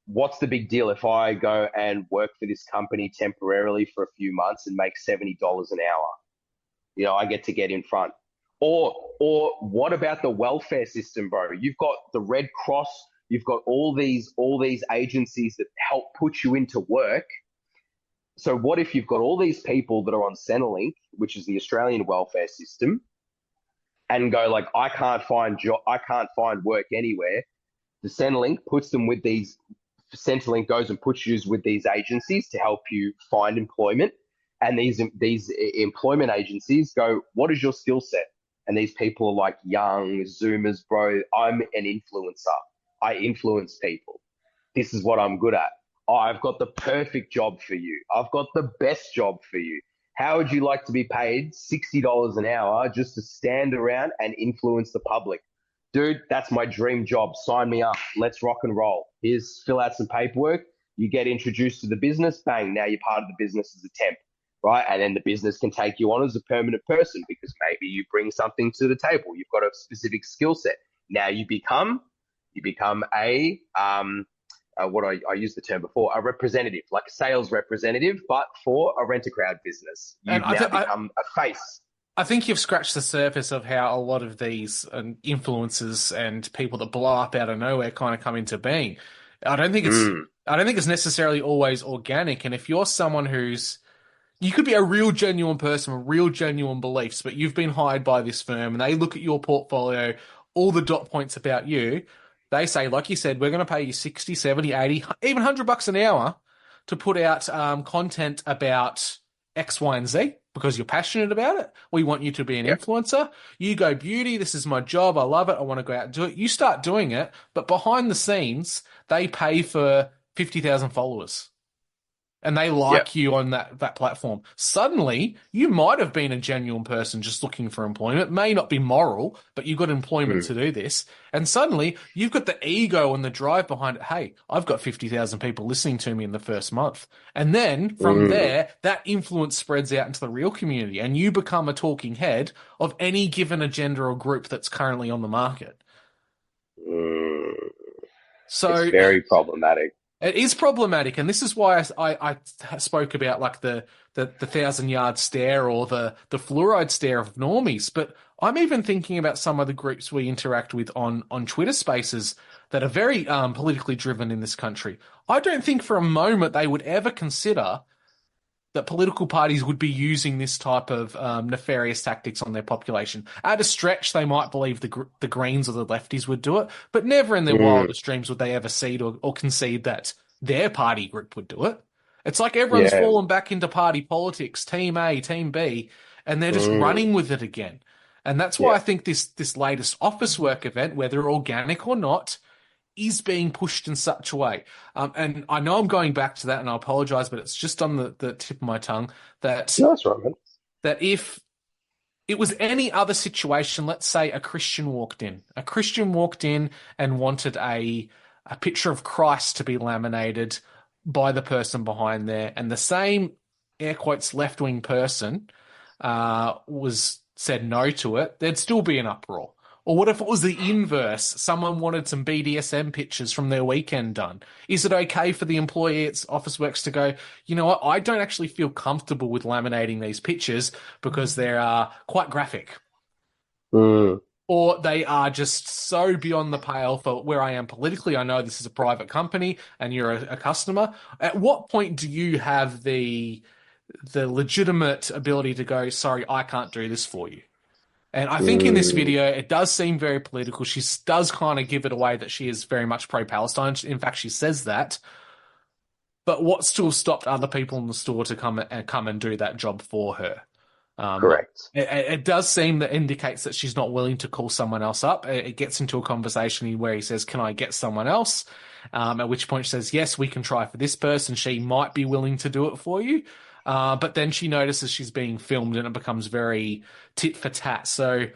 G: what's the big deal if I go and work for this company temporarily for a few months and make $70 an hour? I get to get in front. Or what about the welfare system, bro? You've got the Red Cross, you've got all these agencies that help put you into work. So what if you've got all these people that are on Centrelink, which is the Australian welfare system, and go like, I can't find work anywhere. The Centrelink puts them with these. Centrelink goes and puts you with these agencies to help you find employment, and these employment agencies go, what is your skill set? And these people are like young Zoomers, bro. I'm an influencer. I influence people. This is what I'm good at. Oh, I've got the perfect job for you. I've got the best job for you. How would you like to be paid $60 an hour just to stand around and influence the public? Dude, that's my dream job. Sign me up. Let's rock and roll. Here's fill out some paperwork. You get introduced to the business. Bang, now you're part of the business as a temp, right? And then the business can take you on as a permanent person because maybe you bring something to the table. You've got a specific skill set. Now you become a I used the term before, a representative, like a sales representative, but for a rent-a-crowd business. You now become a face.
F: I think you've scratched the surface of how a lot of these influencers and people that blow up out of nowhere kind of come into being. I don't think it's necessarily always organic. And if you're someone you could be a real genuine person with real genuine beliefs, but you've been hired by this firm and they look at your portfolio, all the dot points about you. They say, like you said, we're going to pay you 60, 70, 80, even $100 an hour to put out content about X, Y, and Z because you're passionate about it. We want you to be an influencer. You go, beauty, this is my job. I love it. I want to go out and do it. You start doing it, but behind the scenes, they pay for 50,000 followers. And they like you on that platform. Suddenly, you might have been a genuine person just looking for employment. It may not be moral, but you've got employment to do this. And suddenly, you've got the ego and the drive behind it. Hey, I've got 50,000 people listening to me in the first month. And then, from there, that influence spreads out into the real community. And you become a talking head of any given agenda or group that's currently on the market. So
G: it's very problematic.
F: It is problematic, and this is why I spoke about like the 1,000-yard stare or the fluoride stare of normies. But I'm even thinking about some of the groups we interact with on Twitter Spaces that are very politically driven in this country. I don't think for a moment they would ever consider that political parties would be using this type of nefarious tactics on their population. At a stretch, they might believe the Greens or the lefties would do it, but never in their wildest dreams would they ever cede or concede that their party group would do it. It's like everyone's fallen back into party politics, Team A, Team B, and they're just running with it again. And that's why I think this latest office work event, whether organic or not, is being pushed in such a way. And I know I'm going back to that, and I apologize, but it's just on the tip of my tongue that,
G: that's right, man.
F: That if it was any other situation, let's say a Christian walked in and wanted a picture of Christ to be laminated by the person behind there, and the same air quotes left-wing person said no to it, there'd still be an uproar. Or what if it was the inverse? Someone wanted some BDSM pictures from their weekend done. Is it okay for the employee at Officeworks to go, you know what, I don't actually feel comfortable with laminating these pictures because they're quite graphic. Or they are just so beyond the pale for where I am politically. I know this is a private company and you're a customer. At what point do you have the legitimate ability to go, sorry, I can't do this for you. And I think in this video, it does seem very political. She does kind of give it away that she is very much pro-Palestine. In fact, she says that. But what still stopped other people in the store to come and do that job for her?
G: Correct.
F: It does seem that indicates that she's not willing to call someone else up. It gets into a conversation where he says, can I get someone else? At which point she says, yes, we can try for this person. She might be willing to do it for you. But then she notices she's being filmed and it becomes very tit for tat. So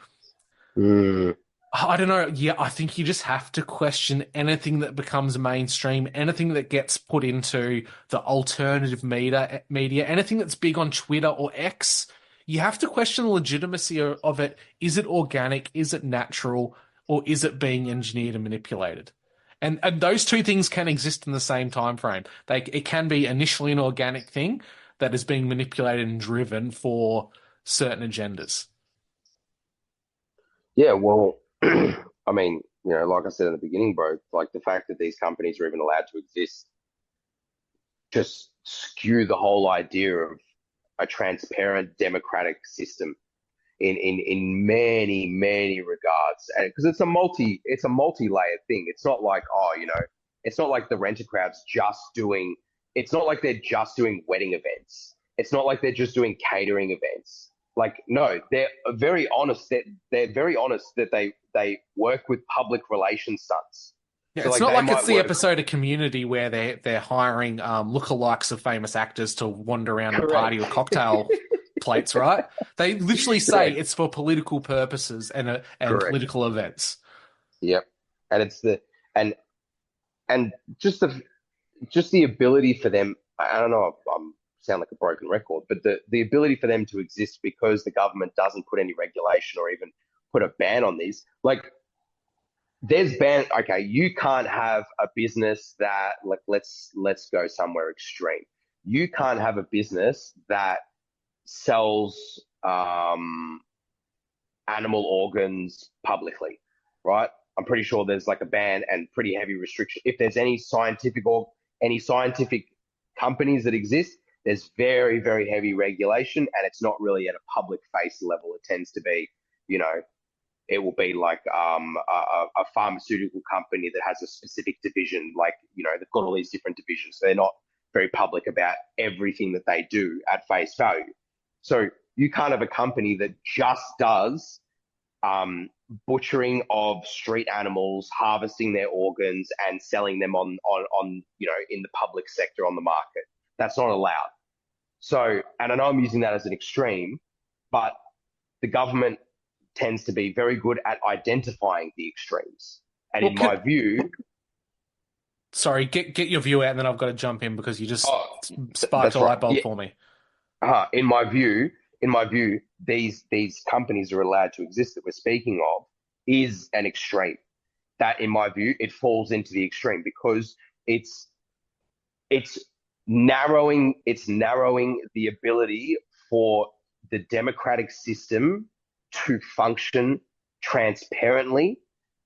F: I don't know. Yeah, I think you just have to question anything that becomes mainstream, anything that gets put into the alternative media, anything that's big on Twitter or X. You have to question the legitimacy of it. Is it organic? Is it natural? Or is it being engineered and manipulated? And those two things can exist in the same time frame. It can be initially an organic thing that is being manipulated and driven for certain agendas.
G: Yeah, well, I mean, like I said in the beginning, bro, like the fact that these companies are even allowed to exist just skew the whole idea of a transparent democratic system in many, many regards. And because it's a multi-layered thing. It's not like, it's not like the renter crowd's it's not like they're just doing wedding events. It's not like they're just doing catering events. Like, no, they're very honest. They're very honest that they work with public relations stunts.
F: Yeah,
G: so
F: it's not like it's the episode of Community where they're hiring lookalikes of famous actors to wander around the party with cocktail plates, right? They literally say it's for political purposes and political events.
G: Yep, and it's and just the ability for them. I don't know. I sound like a broken record, but the ability for them to exist because the government doesn't put any regulation or even put a ban on these, like. There's ban. Okay, you can't have a business that, like, let's go somewhere extreme. You can't have a business that sells animal organs publicly, right? I'm pretty sure there's like a ban and pretty heavy restriction. If there's any scientific companies that exist, there's very, very heavy regulation, and it's not really at a public face level. It tends to be, it will be like a pharmaceutical company that has a specific division, like, they've got all these different divisions. So they're not very public about everything that they do at face value. So you can't have a company that just does butchering of street animals, harvesting their organs and selling them on in the public sector on the market. That's not allowed. So, and I know I'm using that as an extreme, but the government tends to be very good at identifying the extremes. And in my view...
F: Sorry, get your view out and then I've got to jump in because you just sparked a light bulb for me.
G: In my view, these companies are allowed to exist that we're speaking of is an extreme. That, in my view, it falls into the extreme because it's narrowing the ability for the democratic system to function transparently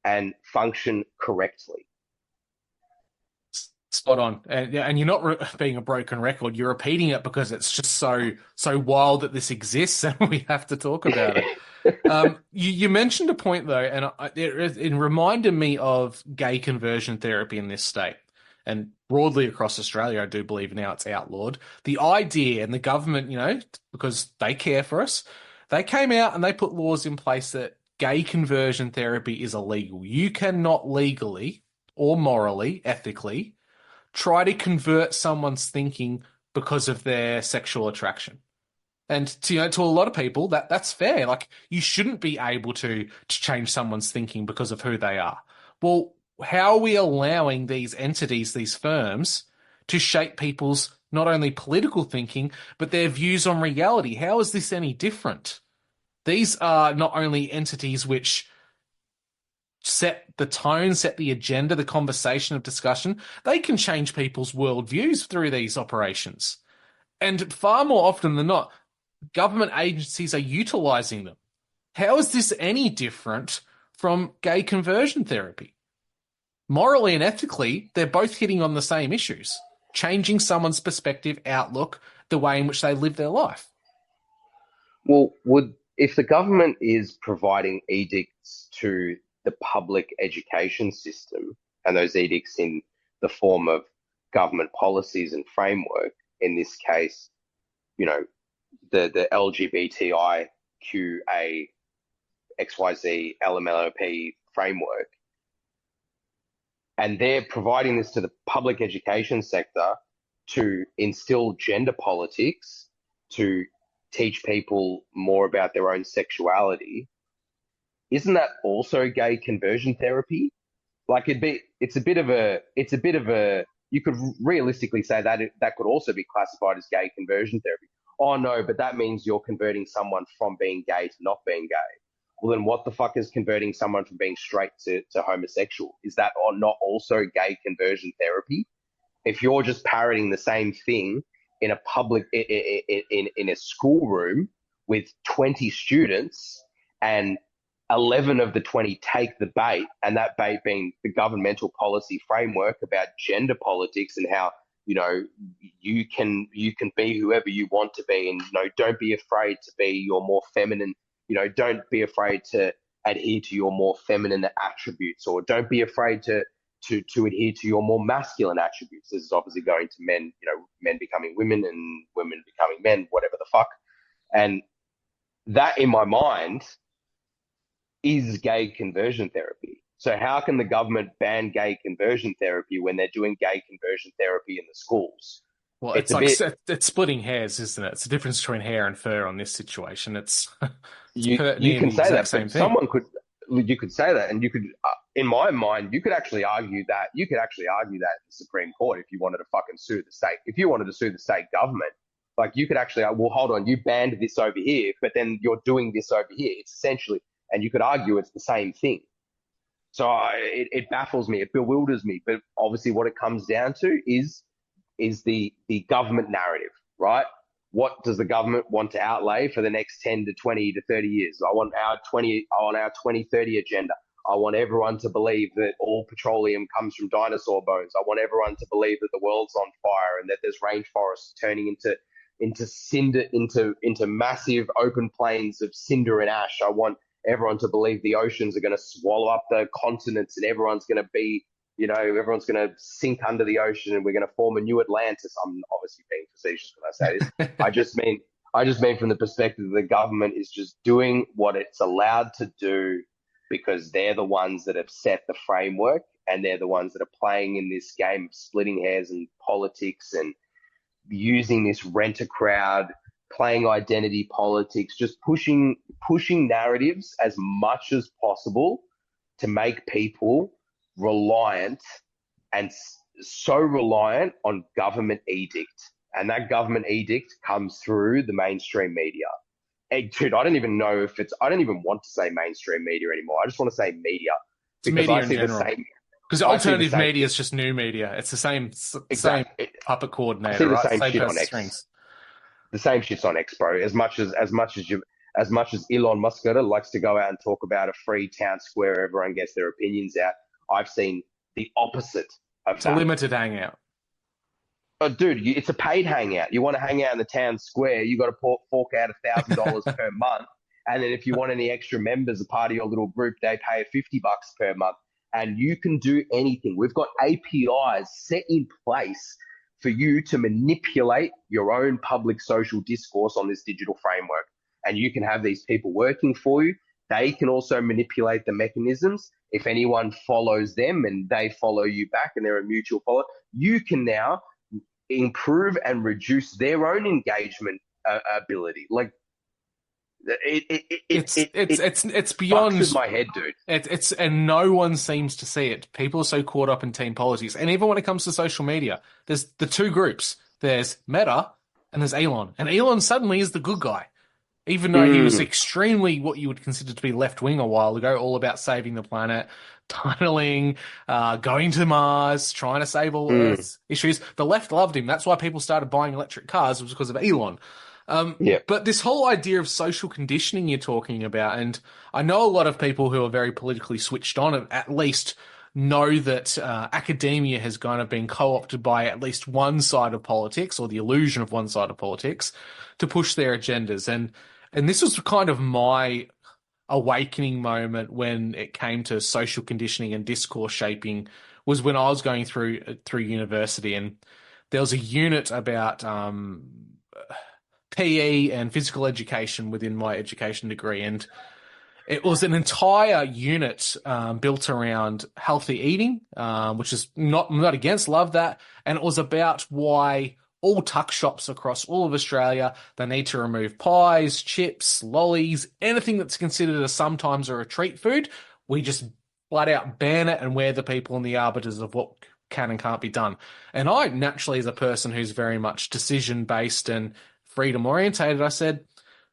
G: and function correctly.
F: Spot on. And you're not being a broken record. You're repeating it because it's just so wild that this exists and we have to talk about it. You mentioned a point, though, and it reminded me of gay conversion therapy in this state. And broadly across Australia, I do believe now it's outlawed. The idea, and the government, because they care for us, they came out and they put laws in place that gay conversion therapy is illegal. You cannot legally or morally, ethically, try to convert someone's thinking because of their sexual attraction. And to a lot of people, that's fair. Like, you shouldn't be able to change someone's thinking because of who they are. Well, how are we allowing these entities, these firms, to shape people's not only political thinking, but their views on reality? How is this any different? These are not only entities which set the tone, set the agenda, the conversation of discussion, they can change people's worldviews through these operations. And far more often than not, government agencies are utilizing them. How is this any different from gay conversion therapy? Morally and ethically, they're both hitting on the same issues. changing someone's perspective, outlook, the way in which they live their life.
G: Well, if the government is providing edicts to the public education system, and those edicts in the form of government policies and framework, in this case, the LGBTIQA XYZ LMNOP framework, and they're providing this to the public education sector to instill gender politics, to teach people more about their own sexuality, isn't that also gay conversion therapy? Like it's a bit of a, you could realistically say that that could also be classified as gay conversion therapy. Oh no, but that means you're converting someone from being gay to not being gay. Well, then what the fuck is converting someone from being straight to homosexual? Is that not also gay conversion therapy? If you're just parroting the same thing in a public, in a schoolroom with 20 students, and 11 of the 20 take the bait, and that bait being the governmental policy framework about gender politics and how, you can be whoever you want to be, and don't be afraid to be your more feminine, don't be afraid to adhere to your more feminine attributes, or don't be afraid to adhere to your more masculine attributes. This is obviously going to men, men becoming women and women becoming men, whatever the fuck. And that, in my mind, is gay conversion therapy. So how can the government ban gay conversion therapy when they're doing gay conversion therapy in the schools?
F: Well, it's splitting hairs, isn't it? It's the difference between hair and fur on this situation. You
G: can say that, but you could say that, and you could, in my mind, you could actually argue that. You could actually argue that in the Supreme Court if you wanted to fucking sue the state. If you wanted to sue the state government, like, you could actually, well, hold on, you banned this over here, but then you're doing this over here. It's essentially, and you could argue it's the same thing. So it baffles me, it bewilders me. But obviously, what it comes down to is the government narrative, right? What does the government want to outlay for the next 10 to 20 to 30 years? I want our 2030 agenda. I want everyone to believe that all petroleum comes from dinosaur bones. I want everyone to believe that the world's on fire and that there's rainforests turning into cinder, into massive open plains of cinder and ash. I want everyone to believe the oceans are going to swallow up the continents, and everyone's going to be, everyone's going to sink under the ocean, and we're going to form a new Atlantis. I'm obviously being facetious when I say this. I just mean from the perspective that the government is just doing what it's allowed to do because they're the ones that have set the framework, and they're the ones that are playing in this game of splitting hairs and politics and using this rent-a-crowd, playing identity politics, just pushing narratives as much as possible to make people reliant, and so reliant on government edict. And that government edict comes through the mainstream media. Hey, dude, I don't even want to say mainstream media anymore. I just want to say media.
F: It's media in general. Because alternative media is just new media. It's the same puppet coordinator, right? Same shit on X.
G: The same shit's on X, bro. As much as Elon Musk likes to go out and talk about a free town square where everyone gets their opinions out, I've seen the opposite of
F: it's
G: that.
F: A limited hangout.
G: Oh, dude, it's a paid hangout. You want to hang out in the town square, you got to fork out $1,000 per month. And then if you want any extra members, a part of your little group, they pay $50 per month. And you can do anything. We've got APIs set in place for you to manipulate your own public social discourse on this digital framework. And you can have these people working for you. They can also manipulate the mechanisms. If anyone follows them and they follow you back and they're a mutual follow, you can now improve and reduce their own engagement ability. Like,
F: it's beyond
G: my head, dude.
F: And no one seems to see it. People are so caught up in team politics, and even when it comes to social media, there's the two groups. There's Meta and there's Elon, and Elon suddenly is the good guy, even though he was extremely what you would consider to be left wing a while ago, all about saving the planet, tunneling, going to Mars, trying to save all Earth's issues. The left loved him. That's why people started buying electric cars, was because of Elon. But this whole idea of social conditioning you're talking about, and I know a lot of people who are very politically switched on, at least know that academia has kind of been co-opted by at least one side of politics, or the illusion of one side of politics, to push their agendas. And this was kind of my awakening moment when it came to social conditioning and discourse shaping, was when I was going through university, and there was a unit about PE and physical education within my education degree, and it was an entire unit built around healthy eating, which is not against, love that. And it was about why all tuck shops across all of Australia, they need to remove pies, chips, lollies, anything that's considered a sometimes or a treat food. We just flat out ban it, and we're the people and the arbiters of what can and can't be done. And I naturally, as a person who's very much decision-based and freedom-orientated, I said,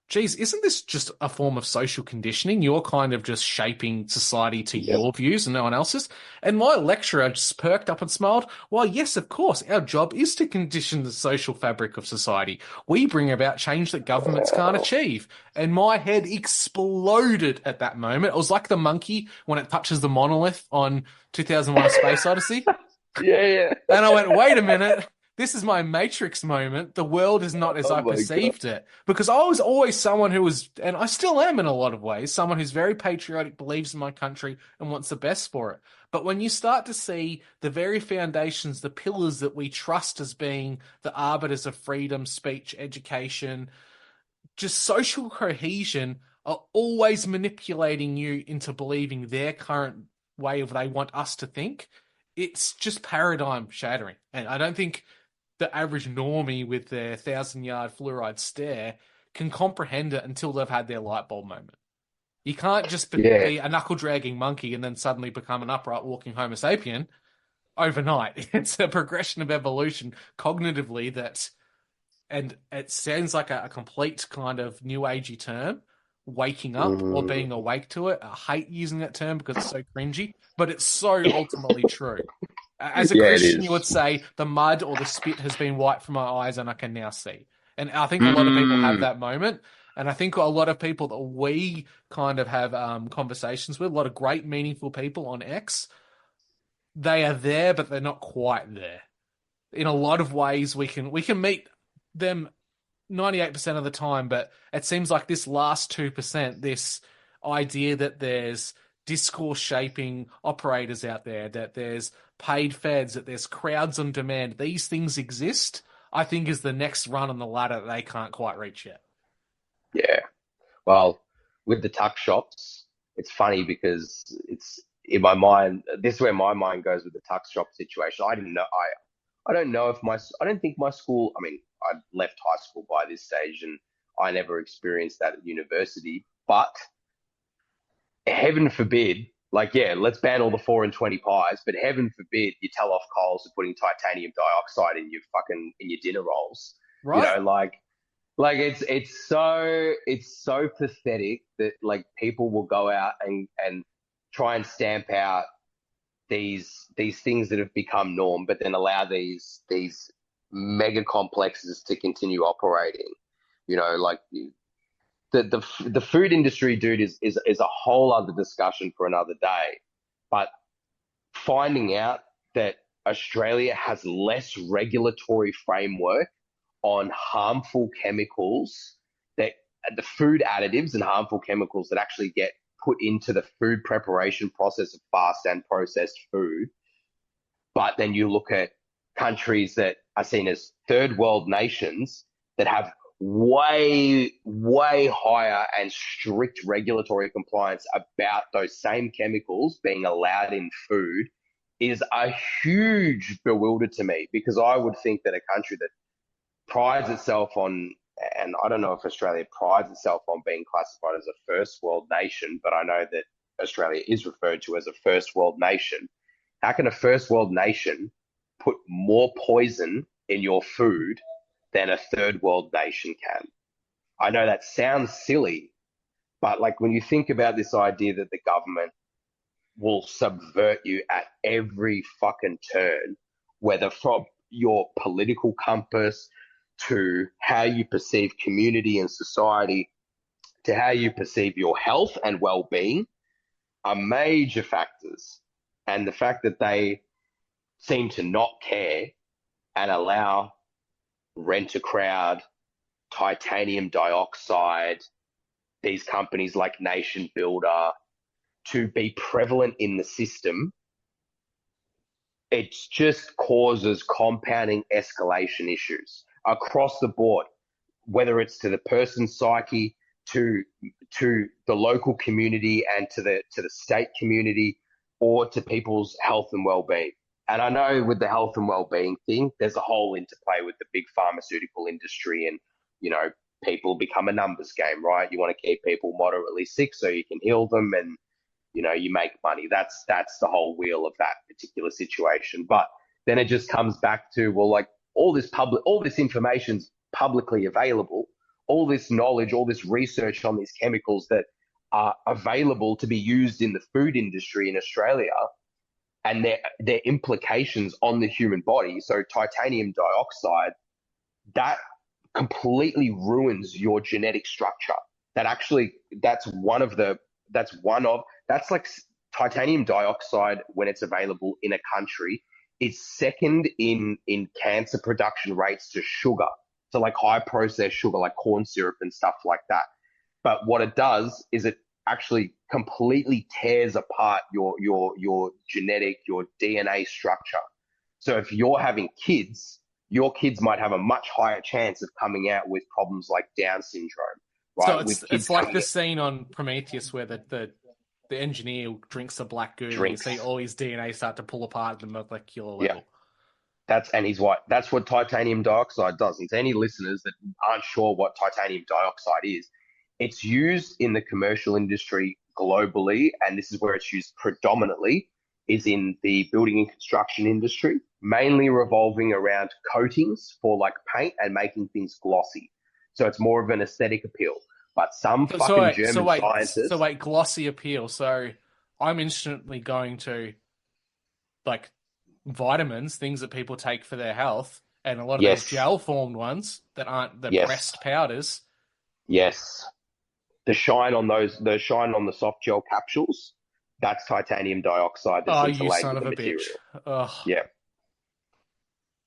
F: geez, isn't this just a form of social conditioning? You're kind of just shaping society to your views and no one else's. And my lecturer just perked up and smiled. Well, yes, of course, our job is to condition the social fabric of society. We bring about change that governments can't achieve. And my head exploded at that moment. It was like the monkey when it touches the monolith on 2001: Space Odyssey.
G: Yeah.
F: And I went, wait a minute. This is my Matrix moment. The world is not as I perceived it. Because I was always someone who was, and I still am in a lot of ways, someone who's very patriotic, believes in my country, and wants the best for it. But when you start to see the very foundations, the pillars that we trust as being the arbiters of freedom, speech, education, just social cohesion, are always manipulating you into believing their current way of they want us to think, it's just paradigm shattering. And I don't think the average normie with their 1,000-yard fluoride stare can comprehend it until they've had their light bulb moment. You can't just be a knuckle-dragging monkey and then suddenly become an upright walking Homo sapien overnight. It's a progression of evolution cognitively that, and it sounds like a complete kind of new agey term, waking up or being awake to it. I hate using that term because it's so cringy, but it's so ultimately true. As a Christian, you would say the mud or the spit has been wiped from my eyes and I can now see. And I think a lot of people have that moment. And I think a lot of people that we kind of have conversations with, a lot of great, meaningful people on X, they are there, but they're not quite there. In a lot of ways, we can meet them 98% of the time, but it seems like this last 2%, this idea that there's discourse shaping operators out there, that there's paid feds, that there's crowds on demand, these things exist, I think is the next run on the ladder that they can't quite reach yet.
G: Yeah. Well, with the tuck shops, it's funny because it's in my mind, this is where my mind goes with the tuck shop situation. I didn't know, I don't know if I don't think my school, I mean, I left high school by this stage and I never experienced that at university, but heaven forbid, like, yeah, let's ban all the 4 and 20 pies, but heaven forbid you tell off Coles for putting titanium dioxide in your dinner rolls.
F: Right.
G: You know, like it's so pathetic that like people will go out and try and stamp out these things that have become norm, but then allow these mega complexes to continue operating. You know, like the food industry, dude, is a whole other discussion for another day. But finding out that Australia has less regulatory framework on harmful chemicals, that the food additives and harmful chemicals that actually get put into the food preparation process of fast and processed food. But then you look at countries that are seen as third world nations that have way higher and strict regulatory compliance about those same chemicals being allowed in food is a huge bewilder to me, because I would think that a country that prides itself on, and I don't know if Australia prides itself on being classified as a first world nation, but I know that Australia is referred to as a first world nation. How can a first world nation put more poison in your food than a third world nation can? I know that sounds silly, but like when you think about this idea that the government will subvert you at every fucking turn, whether from your political compass to how you perceive community and society, to how you perceive your health and well-being, are major factors. And the fact that they seem to not care and allow Rent-A-Crowd, titanium dioxide, these companies like Nation Builder to be prevalent in the system, it just causes compounding escalation issues across the board, whether it's to the person's psyche, to the local community, and to the state community, or to people's health and well-being. And I know with the health and well-being thing, there's a whole interplay with the big pharmaceutical industry, and people become a numbers game, right? You want to keep people moderately sick so you can heal them, and you make money. That's the whole wheel of that particular situation. But then it just comes back to, well, like all this information's publicly available, all this knowledge, all this research on these chemicals that are available to be used in the food industry in Australia, and their implications on the human body. So titanium dioxide, that completely ruins your genetic structure. That's like titanium dioxide, when it's available in a country, is second in cancer production rates to sugar. So like high processed sugar, like corn syrup and stuff like that. But what it does is it actually completely tears apart your genetic, your DNA structure. So if you're having kids, your kids might have a much higher chance of coming out with problems like Down syndrome. Right?
F: So it's like the scene on Prometheus where the engineer drinks a black goo and you see all his DNA start to pull apart at the molecular level.
G: Yeah. That's what titanium dioxide does. And to any listeners that aren't sure what titanium dioxide is, it's used in the commercial industry globally, and this is where it's used predominantly, is in the building and construction industry, mainly revolving around coatings for like paint and making things glossy. So it's more of an aesthetic appeal. But some German scientists...
F: So wait, glossy appeal. So I'm instantly going to, like, vitamins, things that people take for their health, and a lot of those gel-formed ones that aren't the pressed powders.
G: Yes. The shine on the soft gel capsules, that's titanium dioxide that's interlaced with the material.
F: Ugh.
G: Yeah.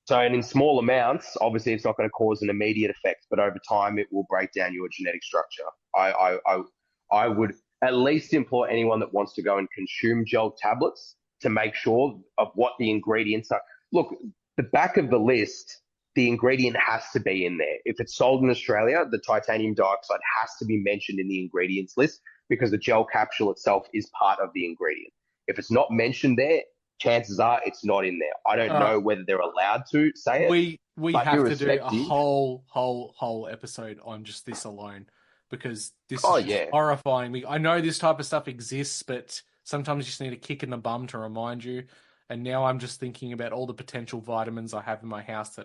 G: So, and in small amounts, obviously it's not going to cause an immediate effect, but over time it will break down your genetic structure. I would at least implore anyone that wants to go and consume gel tablets to make sure of what the ingredients are. Look, the back of the list, the ingredient has to be in there. If it's sold in Australia, the titanium dioxide has to be mentioned in the ingredients list, because the gel capsule itself is part of the ingredient. If it's not mentioned there, chances are it's not in there. I don't know whether they're allowed to say it.
F: We have to do a whole episode on just this alone, because this is horrifying me. I know this type of stuff exists, but sometimes you just need a kick in the bum to remind you. And now I'm just thinking about all the potential vitamins I have in my house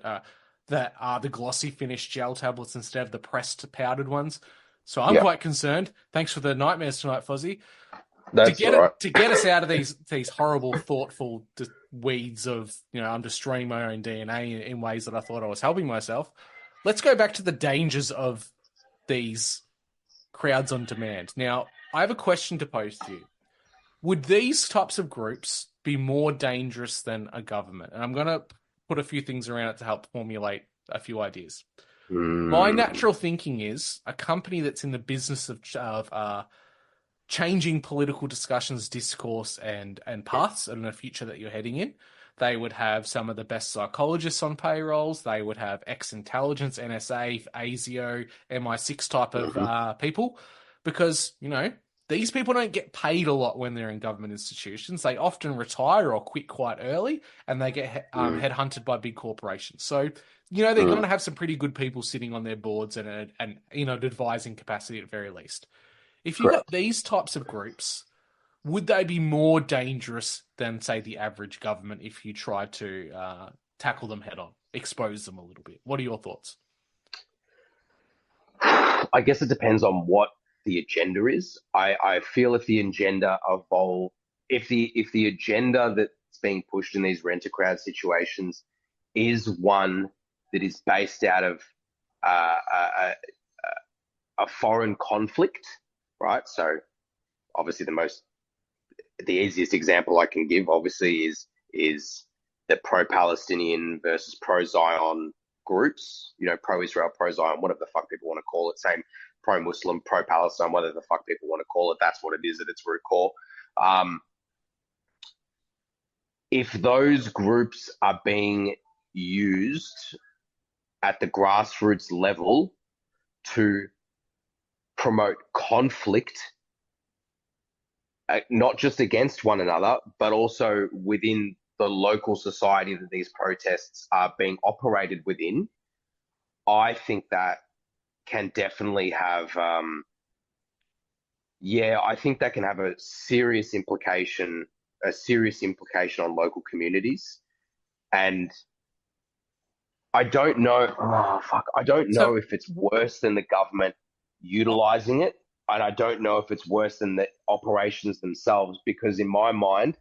F: that are the glossy finished gel tablets instead of the pressed powdered ones. So I'm quite concerned. Thanks for the nightmares tonight, Fozzie.
G: That's
F: to get us out of these horrible, thoughtful weeds of, I'm destroying my own DNA in ways that I thought I was helping myself. Let's go back to the dangers of these crowds on demand. Now, I have a question to pose to you. Would these types of groups be more dangerous than a government? And I'm going to put a few things around it to help formulate a few ideas. My natural thinking is a company that's in the business of changing political discussions, discourse, and paths in the future that you're heading in. They would have some of the best psychologists on payrolls. They would have ex-intelligence, NSA, ASIO, MI6 type of people, because, these people don't get paid a lot when they're in government institutions. They often retire or quit quite early, and they get headhunted by big corporations. So, they're going to have some pretty good people sitting on their boards and advising capacity at the very least. If you've got these types of groups, would they be more dangerous than, say, the average government if you tried to tackle them head on, expose them a little bit? What are your thoughts?
G: I guess it depends on what the agenda is. I feel if the agenda if the agenda that's being pushed in these rent-a-crowd situations is one that is based out of a foreign conflict, right? So obviously the most the easiest example I can give, obviously, is the pro-Palestinian versus pro-Zion groups. You know, pro-Israel, pro-Zion, whatever the fuck people want to call it. Same pro-Muslim, pro-Palestine, whatever the fuck people want to call it. That's what it is at its root core. If those groups are being used at the grassroots level to promote conflict, not just against one another, but also within the local society that these protests are being operated within, I think that can definitely have, I think that can have a serious implication on local communities. And I don't know, I don't know if it's worse than the government utilizing it. And I don't know if it's worse than the operations themselves, because in my mind,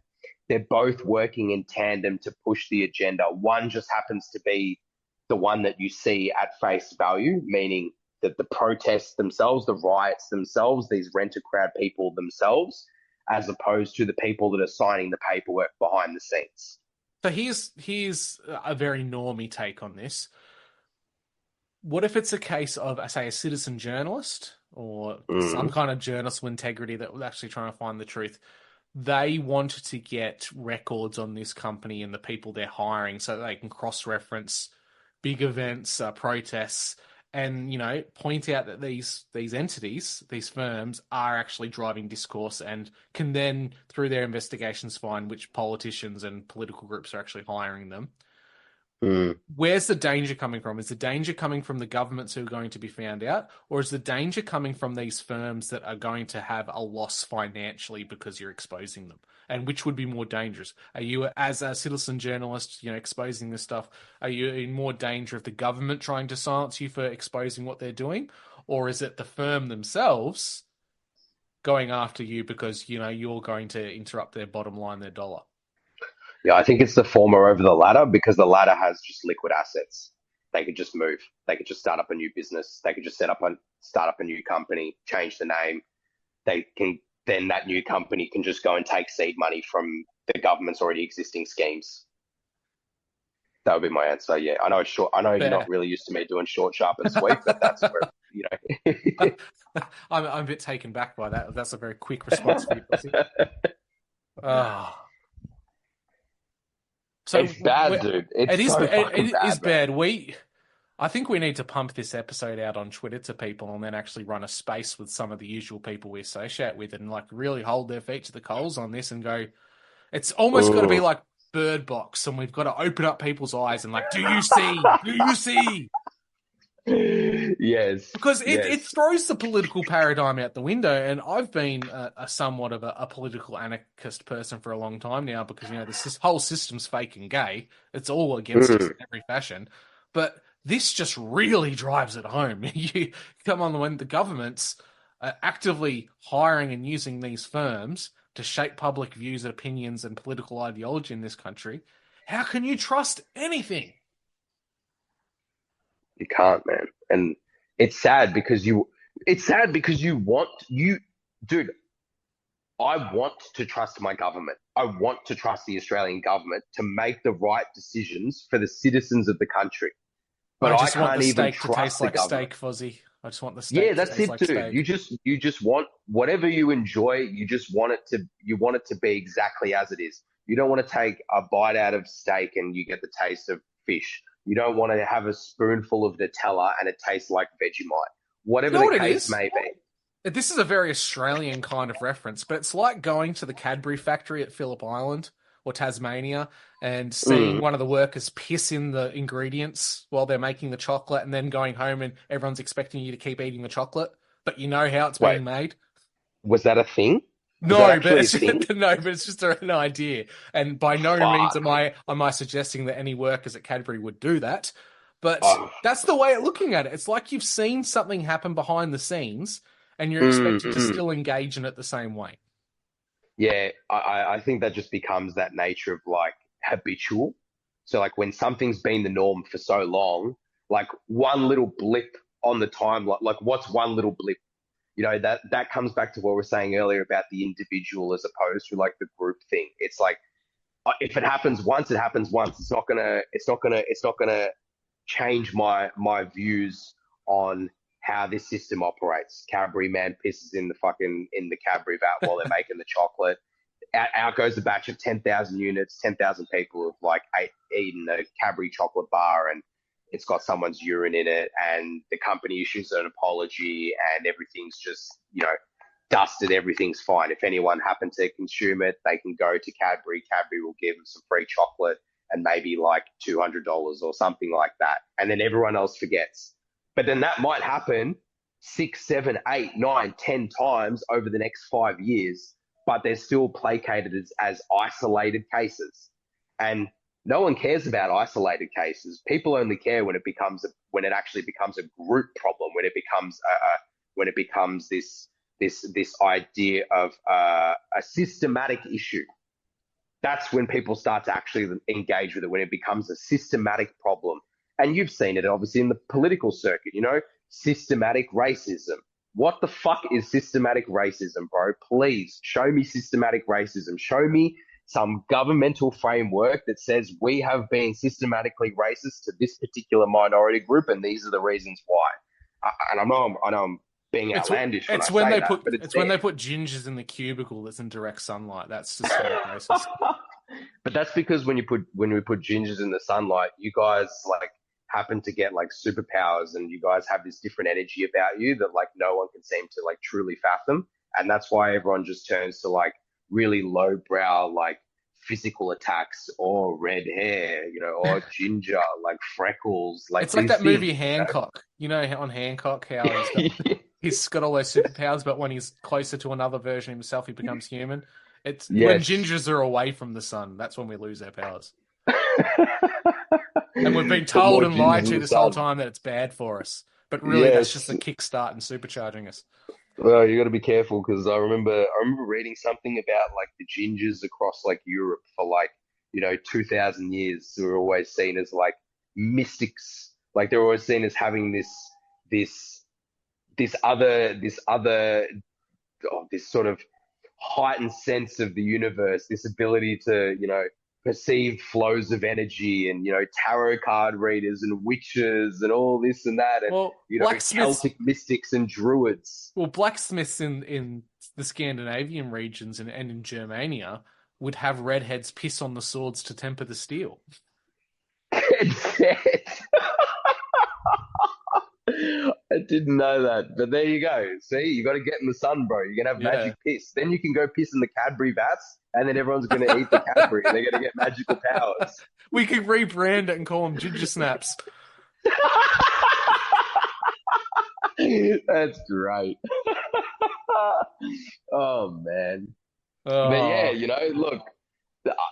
G: they're both working in tandem to push the agenda. One just happens to be the one that you see at face value, meaning that the protests themselves, the riots themselves, these rent-a-crowd people themselves, as opposed to the people that are signing the paperwork behind the scenes.
F: So here's a very normie take on this. What if it's a case of, say, a citizen journalist or some kind of journalist with integrity that was actually trying to find the truth? They wanted to get records on this company and the people they're hiring so that they can cross-reference big events, protests, and, you know, point out that these entities, these firms, are actually driving discourse and can then, through their investigations, find which politicians and political groups are actually hiring them. Where's the danger coming from? Is the danger coming from the governments who are going to be found out, or is the danger coming from these firms that are going to have a loss financially because you're exposing them? And which would be more dangerous? Are you, as a citizen journalist, you know, exposing this stuff, are you in more danger of the government trying to silence you for exposing what they're doing? Or is it the firm themselves going after you because, you know, you're going to interrupt their bottom line, their dollar?
G: Yeah, I think it's the former over the latter, because the latter has just liquid assets. They could just move. They could just start up a new business. They could just start up a new company, change the name. Then that new company can just go and take seed money from the government's already existing schemes. That would be my answer. Yeah, I know it's short. I know you're not really used to me doing short, sharp, and sweet, but that's where, you know.
F: I'm a bit taken back by that. That's a very quick response for you, Fozzie. So
G: it's bad, dude. It is
F: bad. I think we need to pump this episode out on Twitter to people and then actually run a space with some of the usual people we associate with and like really hold their feet to the coals on this and go, it's almost got to be like Bird Box, and we've got to open up people's eyes and like, do you see? Do you see?
G: Yes.
F: Because it throws the political paradigm out the window, and I've been a somewhat of a political anarchist person for a long time now because, you know, this whole system's fake and gay. It's all against us in every fashion. But this just really drives it home. You come on when the government's actively hiring and using these firms to shape public views and opinions and political ideology in this country. How can you trust anything?
G: You can't, man. And it's sad because dude, I want to trust my government. I want to trust the Australian government to make the right decisions for the citizens of the country. But I can't even trust the government.
F: Steak, Fozzie. I just want the steak.
G: Yeah, that's it, dude. Steak. You just want whatever you enjoy. You just want it to be exactly as it is. You don't want to take a bite out of steak and you get the taste of fish. You don't want to have a spoonful of Nutella and it tastes like Vegemite. Whatever the case may be.
F: This is a very Australian kind of reference, but it's like going to the Cadbury factory at Phillip Island or Tasmania and seeing one of the workers piss in the ingredients while they're making the chocolate and then going home and everyone's expecting you to keep eating the chocolate, but you know how it's being made.
G: Was that a thing?
F: No, but it's just an idea. And by no means am I suggesting that any workers at Cadbury would do that. But that's the way of looking at it. It's like you've seen something happen behind the scenes and you're expected to still engage in it the same way.
G: Yeah, I think that just becomes that nature of like habitual. So like when something's been the norm for so long, like one little blip on the timeline, like what's one little blip? you know, that comes back to what we were saying earlier about the individual as opposed to like the group thing. It's like if it happens once, it happens once. It's not gonna change my views on how this system operates. Cadbury man pisses in the Cadbury vat while they're making the chocolate. Out goes a batch of 10,000 units, 10,000 people have like eaten a Cadbury chocolate bar, and it's got someone's urine in it, and the company issues an apology, and everything's just, you know, dusted, everything's fine. If anyone happened to consume it, they can go to Cadbury. Cadbury will give them some free chocolate and maybe like $200 or something like that. And then everyone else forgets. But then that might happen 6, 7, 8, 9, 10 times over the next 5 years, but they're still placated as isolated cases. And no one cares about isolated cases. People only care when it actually becomes a group problem, when it becomes this idea of a systematic issue. That's when people start to actually engage with it, when it becomes a systematic problem. And you've seen it obviously in the political circuit, you know, systematic racism. What the fuck is systematic racism, bro? Please show me systematic racism. Show me some governmental framework that says we have been systematically racist to this particular minority group, and these are the reasons why. And I know I'm being outlandish when I say that, but it's
F: when they put gingers in the cubicle that's in direct sunlight. That's just racist.
G: But that's because when we put gingers in the sunlight, you guys like happen to get like superpowers, and you guys have this different energy about you that like no one can seem to like truly fathom, and that's why everyone just turns to like really lowbrow like physical attacks or red hair, you know, or ginger, like freckles. Like
F: it's like that movie Hancock. You know, on Hancock, how he's got all those superpowers, but when he's closer to another version of himself, he becomes human. It's when gingers are away from the sun, that's when we lose our powers. And we've been told and lied to this whole time that it's bad for us. But really, that's just a kickstart and supercharging us.
G: Well, you got to be careful, because I remember reading something about like the gingers across like Europe for like, you know, 2,000 years. They were always seen as like mystics. Like they're always seen as having this sort of heightened sense of the universe, this ability to, you know, perceive flows of energy, and, you know, tarot card readers and witches and all this and that, and, well, you know, Celtic mystics and druids.
F: Well, blacksmiths in the Scandinavian regions and in Germania would have redheads piss on the swords to temper the steel.
G: I didn't know that, but there you go. See, you got to get in the sun, bro. You're gonna have magic piss. Then you can go piss in the Cadbury vats, and then everyone's gonna eat the Cadbury. And they're gonna get magical powers.
F: We could rebrand it and call them ginger snaps.
G: That's great. Oh man. But yeah, you know,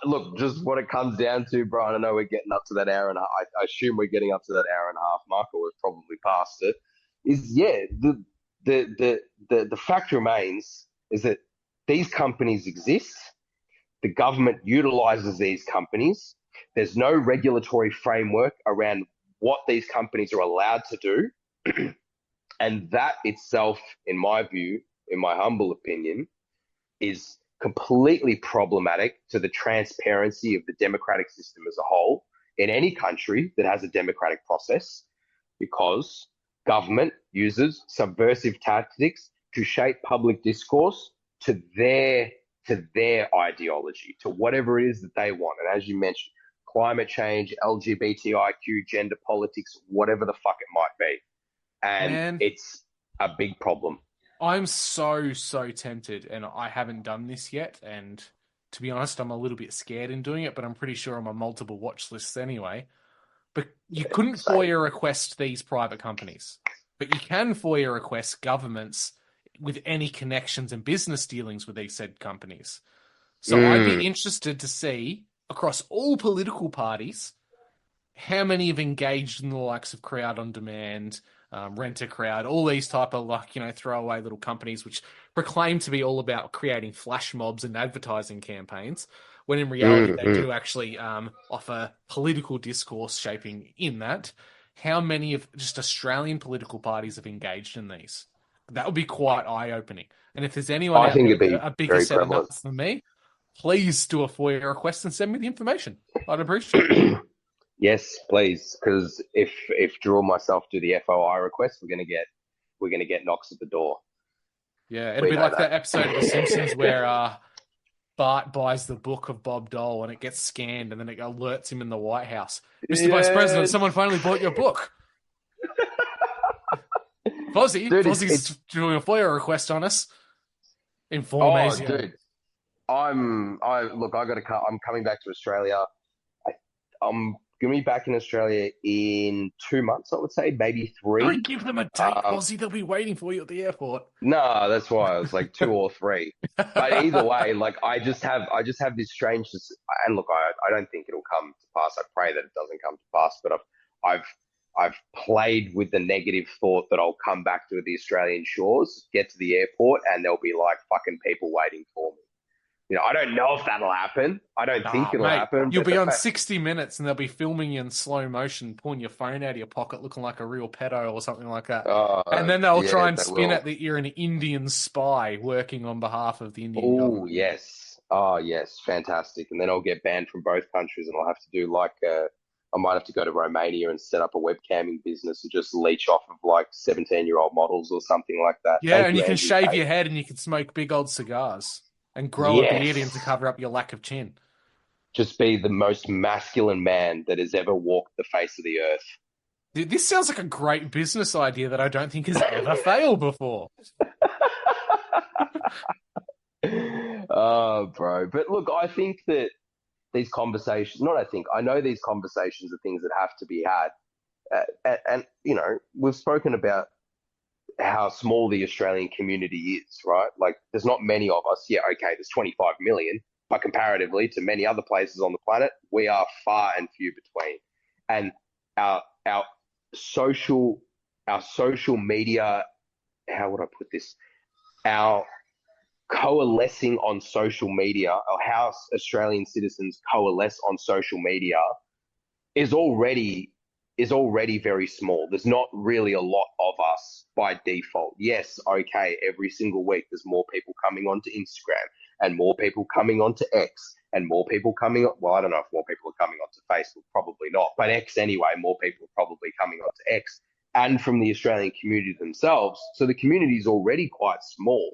G: look, just what it comes down to, Brian. I know we're getting up to that hour and I assume we're getting up to that hour and a half mark, or we've probably passed it. The fact remains is that these companies exist. The government utilizes these companies. There's no regulatory framework around what these companies are allowed to do. And that itself, in my view, in my humble opinion, is completely problematic to the transparency of the democratic system as a whole in any country that has a democratic process, because government uses subversive tactics to shape public discourse to their ideology, to whatever it is that they want. And as you mentioned, climate change, LGBTIQ, gender politics, whatever the fuck it might be. And it's a big problem.
F: I'm so tempted, and I haven't done this yet. And to be honest, I'm a little bit scared in doing it, but I'm pretty sure I'm on multiple watch lists anyway. But you couldn't FOIA request these private companies, but you can FOIA request governments with any connections and business dealings with these said companies. So I'd be interested to see across all political parties how many have engaged in the likes of Crowd on Demand, Rent-A-Crowd, all these type of like, you know, throwaway little companies which proclaim to be all about creating flash mobs and advertising campaigns, when in reality they do actually offer political discourse shaping in that. How many of just Australian political parties have engaged in these? That would be quite eye-opening. And if there's anyone
G: I
F: out
G: think
F: there
G: it'd be
F: with a bigger
G: very
F: set of
G: prevalent.
F: nuts than me, please do a FOIA request and send me the information. I'd appreciate it.
G: Yes, please, because if Drew or myself do the FOI request, we're gonna get knocks at the door.
F: Yeah, it'll
G: We
F: be
G: know
F: like
G: that.
F: that episode of The Simpsons where Bart buys the book of Bob Dole and it gets scanned and then it alerts him in the White House. Mr. Vice President,
G: Yes.
F: someone finally bought your book. Fozzie,
G: Dude,
F: Fozzie's doing a FOIA request on us. Inform
G: Oh,
F: ASIO.
G: dude, I'm coming back to Australia. I'm gonna be back in Australia in 2 months, I would say, maybe three.
F: Don't give them a date, Fozzie. They'll be waiting for you at the airport.
G: No, that's why I was like 2 or 3. But either way, like I just have this strange, and look, I don't think it'll come to pass. I pray that it doesn't come to pass. But I've played with the negative thought that I'll come back to the Australian shores, get to the airport, and there'll be like fucking people waiting for me. You know, I don't know if that'll happen. I don't think it'll happen.
F: You'll
G: but
F: be
G: the
F: on
G: fact-
F: 60 Minutes and they'll be filming you in slow motion, pulling your phone out of your pocket looking like a real pedo or something like that. And then they'll try and spin it that you're an Indian spy working on behalf of the Indian government.
G: Oh, yes. Oh, yes. Fantastic. And then I'll get banned from both countries and I'll have to do I might have to go to Romania and set up a webcamming business and just leech off of like 17-year-old models or something like that.
F: Yeah,
G: Thank
F: and you can
G: Andrew
F: shave
G: Tate.
F: your head and you can smoke big old cigars and grow a
G: Yes.
F: beard in to cover up your lack of chin.
G: Just be the most masculine man that has ever walked the face of the earth.
F: Dude, this sounds like a great business idea that I don't think has ever failed before.
G: Oh, bro. But look, I think that these conversations, I know these conversations are things that have to be had. And, you know, we've spoken about how small the Australian community is, right? Like, there's not many of us. Yeah, okay, there's 25 million, but comparatively to many other places on the planet, we are far and few between. And our social media, how would I put this? Our coalescing on social media, or how Australian citizens coalesce on social media, is already very small. There's not really a lot of us by default. Yes, okay, every single week there's more people coming onto Instagram and more people coming onto X and more people coming on, well, I don't know if more people are coming onto Facebook, probably not, but X anyway, more people are probably coming onto X, and from the Australian community themselves. So the community is already quite small.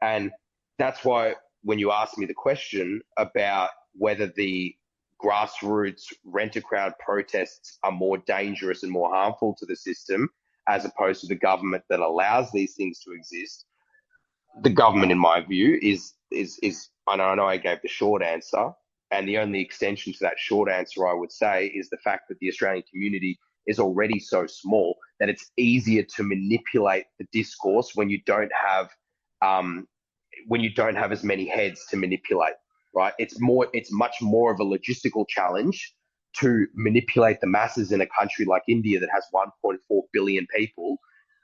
G: And that's why when you ask me the question about whether the grassroots rent-a-crowd protests are more dangerous and more harmful to the system as opposed to the government that allows these things to exist, the government, in my view, is I know I gave the short answer, and the only extension to that short answer I would say is the fact that the Australian community is already so small that it's easier to manipulate the discourse when you don't have as many heads to manipulate, right? It's much more of a logistical challenge to manipulate the masses in a country like India that has 1.4 billion people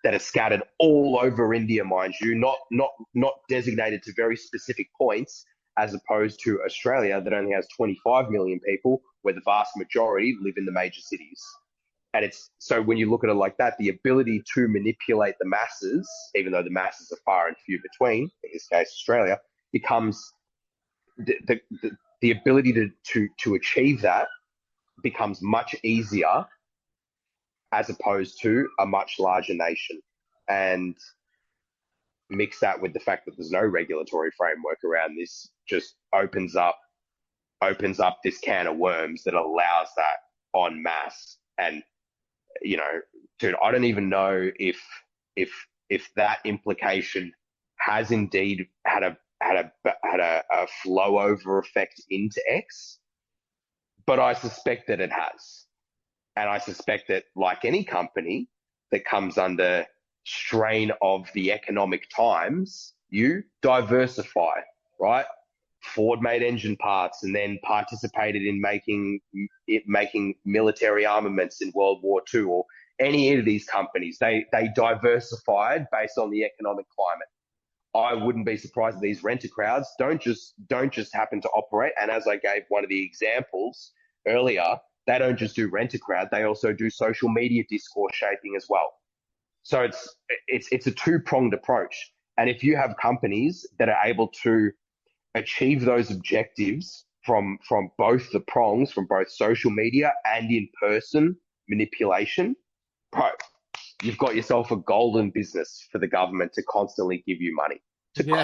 G: that are scattered all over India, mind you, not designated to very specific points, as opposed to Australia that only has 25 million people, where the vast majority live in the major cities. And it's so when you look at it like that, the ability to manipulate the masses, even though the masses are far and few between, in this case Australia, becomes the ability to achieve that becomes much easier as opposed to a much larger nation. And mix that with the fact that there's no regulatory framework around this, just opens up this can of worms that allows that en masse. And you know, dude, I don't even know if that implication has indeed had a flow over effect into X, but I suspect that it has. And I suspect that, like any company that comes under strain of the economic times, you diversify, right? Ford made engine parts and then participated in making military armaments in World War II, or any of these companies. They diversified based on the economic climate. I wouldn't be surprised if these rent-a-crowds don't just happen to operate. And as I gave one of the examples earlier, they don't just do rent-a-crowd, they also do social media discourse shaping as well. So it's a two-pronged approach. And if you have companies that are able to achieve those objectives from both the prongs, from both social media and in-person manipulation, bro, you've got yourself a golden business for the government to constantly give you money.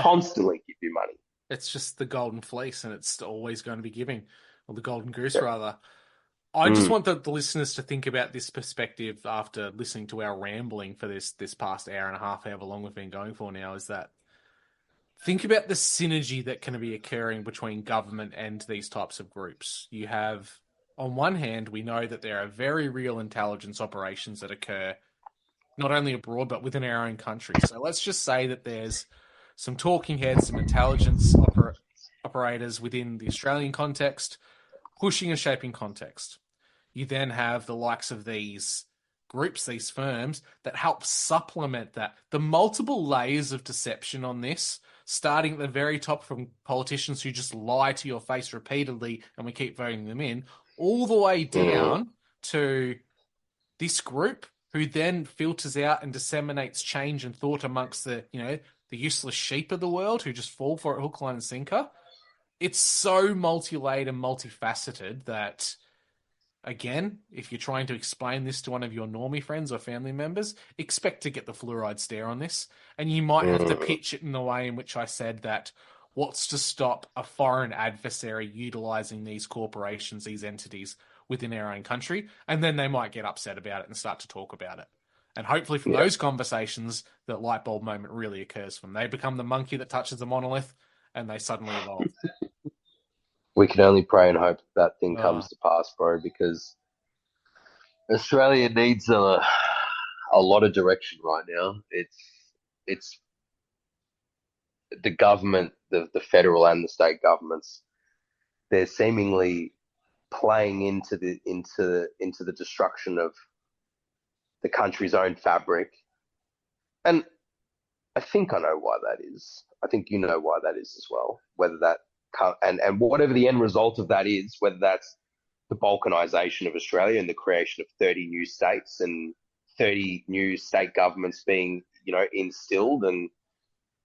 G: Constantly give you money.
F: It's just the golden fleece, and it's always going to be giving, or the golden goose, rather. I just want the listeners to think about this perspective after listening to our rambling for this past hour and a half, however long we've been going for now, is that think about the synergy that can be occurring between government and these types of groups. You have, on one hand, we know that there are very real intelligence operations that occur not only abroad, but within our own country. So let's just say that there's some talking heads, some intelligence operators within the Australian context, pushing and shaping context. You then have the likes of these groups, these firms, that help supplement that. The multiple layers of deception on this, starting at the very top from politicians who just lie to your face repeatedly and we keep voting them in, all the way down to this group who then filters out and disseminates change and thought amongst the useless sheep of the world who just fall for it hook, line, and sinker. It's so multi-layered and multifaceted that, again, if you're trying to explain this to one of your normie friends or family members, expect to get the fluoride stare on this. And you might have to pitch it in the way in which I said that what's to stop a foreign adversary utilizing these corporations, these entities within our own country, and then they might get upset about it and start to talk about it. And hopefully from those conversations, that light bulb moment really occurs from. They become the monkey that touches the monolith and they suddenly evolve.
G: We can only pray and hope that thing comes to pass, bro, because Australia needs a lot of direction right now. It's the government, the federal and the state governments, they're seemingly playing into the destruction of the country's own fabric. And I think I know why that is. I think you know why that is as well. Whether that and whatever the end result of that is, whether that's the balkanization of Australia and the creation of 30 new states and 30 new state governments being, instilled, and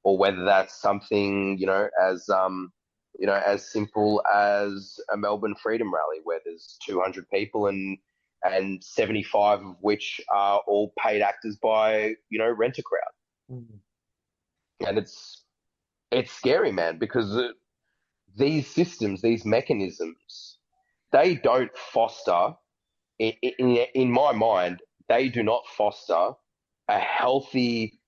G: or whether that's something, as simple as a Melbourne Freedom Rally where there's 200 people and 75 of which are all paid actors by, Rent-A-Crowd. And it's scary, man, because these systems, these mechanisms, they don't foster, in my mind, they do not foster a healthy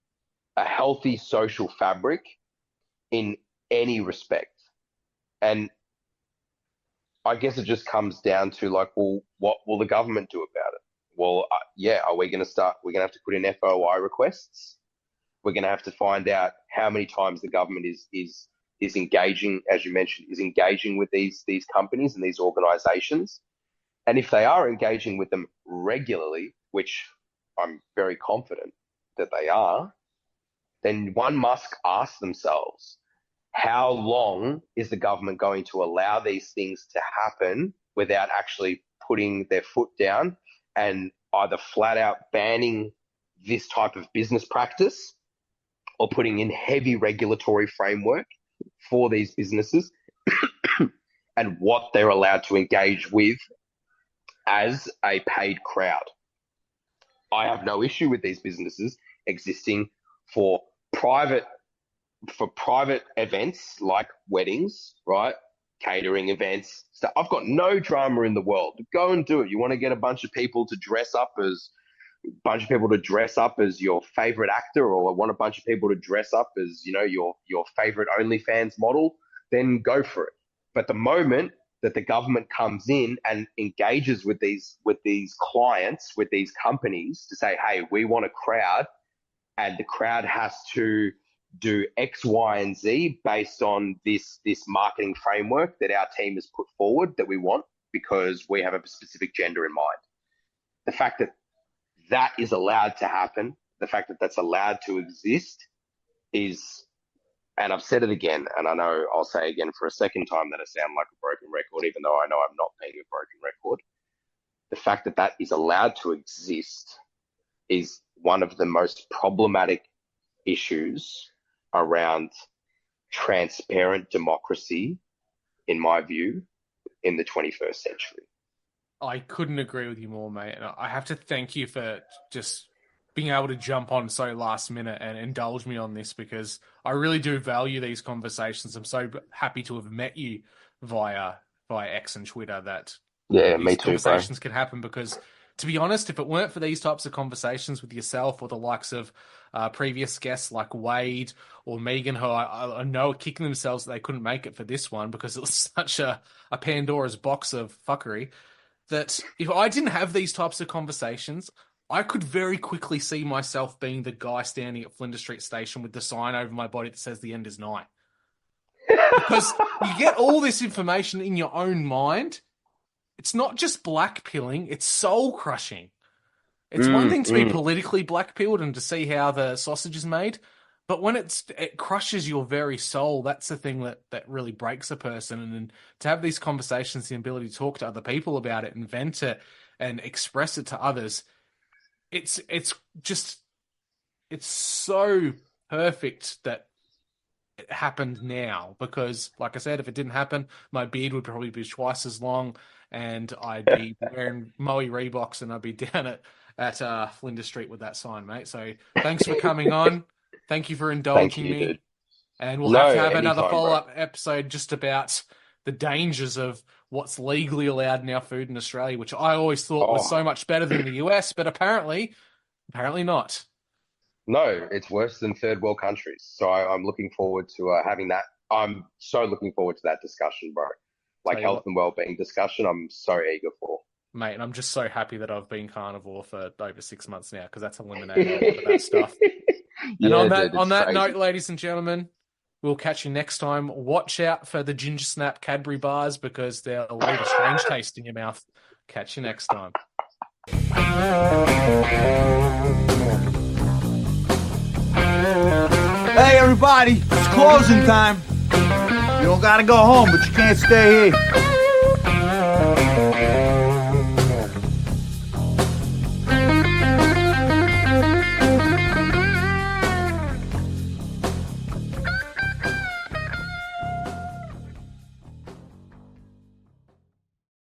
G: social fabric in any respect. And I guess it just comes down to what will the government do about it? Well, are we going to have to put in FOI requests? We're going to have to find out how many times the government is engaging, as you mentioned, is engaging with these companies and these organizations. And if they are engaging with them regularly, which I'm very confident that they are, then one must ask themselves, how long is the government going to allow these things to happen without actually putting their foot down and either flat out banning this type of business practice or putting in heavy regulatory framework for these businesses and what they're allowed to engage with as a paid crowd? I have no issue with these businesses existing for private events like weddings, right? Catering events. So I've got no drama in the world. Go and do it. You want to get a bunch of people to dress up as your favorite actor, or want a bunch of people to dress up as, your favorite OnlyFans model, then go for it. But the moment that the government comes in and engages with these clients, with these companies to say, hey, we want a crowd, and the crowd has to do X, Y, and Z based on this marketing framework that our team has put forward that we want because we have a specific gender in mind. The fact that is allowed to happen, the fact that that's allowed to exist is, and I've said it again, and I know I'll say again for a second time that I sound like a broken record, even though I know I'm not being a broken record. The fact that that is allowed to exist is one of the most problematic issues around transparent democracy, in my view, in the 21st century.
F: I couldn't agree with you more, mate. And I have to thank you for just being able to jump on so last minute and indulge me on this, because I really do value these conversations. I'm so happy to have met you via X and Twitter that
G: Yeah,
F: these
G: me too, bro.
F: conversations can happen, because to be honest, if it weren't for these types of conversations with yourself or the likes of previous guests like Wade or Megan, who I know are kicking themselves that they couldn't make it for this one because it was such a Pandora's box of fuckery, that if I didn't have these types of conversations, I could very quickly see myself being the guy standing at Flinders Street Station with the sign over my body that says the end is nigh. Because you get all this information in your own mind. It's not just black pilling, it's soul crushing. It's one thing to be politically black pilled and to see how the sausage is made, but when it crushes your very soul, that's the thing that really breaks a person. And then to have these conversations, the ability to talk to other people about it and vent it and express it to others, it's so perfect that it happened now, because like I said, if it didn't happen, my beard would probably be twice as long and I'd be wearing Moe Reeboks and I'd be down at Flinders Street with that sign, mate. So thanks for coming on. Thank you for indulging me.
G: Dude.
F: And we'll have to have
G: anytime,
F: another follow-up episode just about the dangers of what's legally allowed in our food in Australia, which I always thought was so much better than the US, but apparently not.
G: No, it's worse than third world countries. So I'm looking forward to having that. I'm so looking forward to that discussion, bro. Like health and well-being discussion, I'm so eager for.
F: Mate, and I'm just so happy that I've been carnivore for over 6 months now, because that's eliminated a lot of that stuff. And on that note, ladies and gentlemen, we'll catch you next time. Watch out for the Ginger Snap Cadbury bars, because they'll leave a strange taste in your mouth. Catch you next time.
H: Hey everybody, it's closing time. You don't gotta go home, but you can't stay here.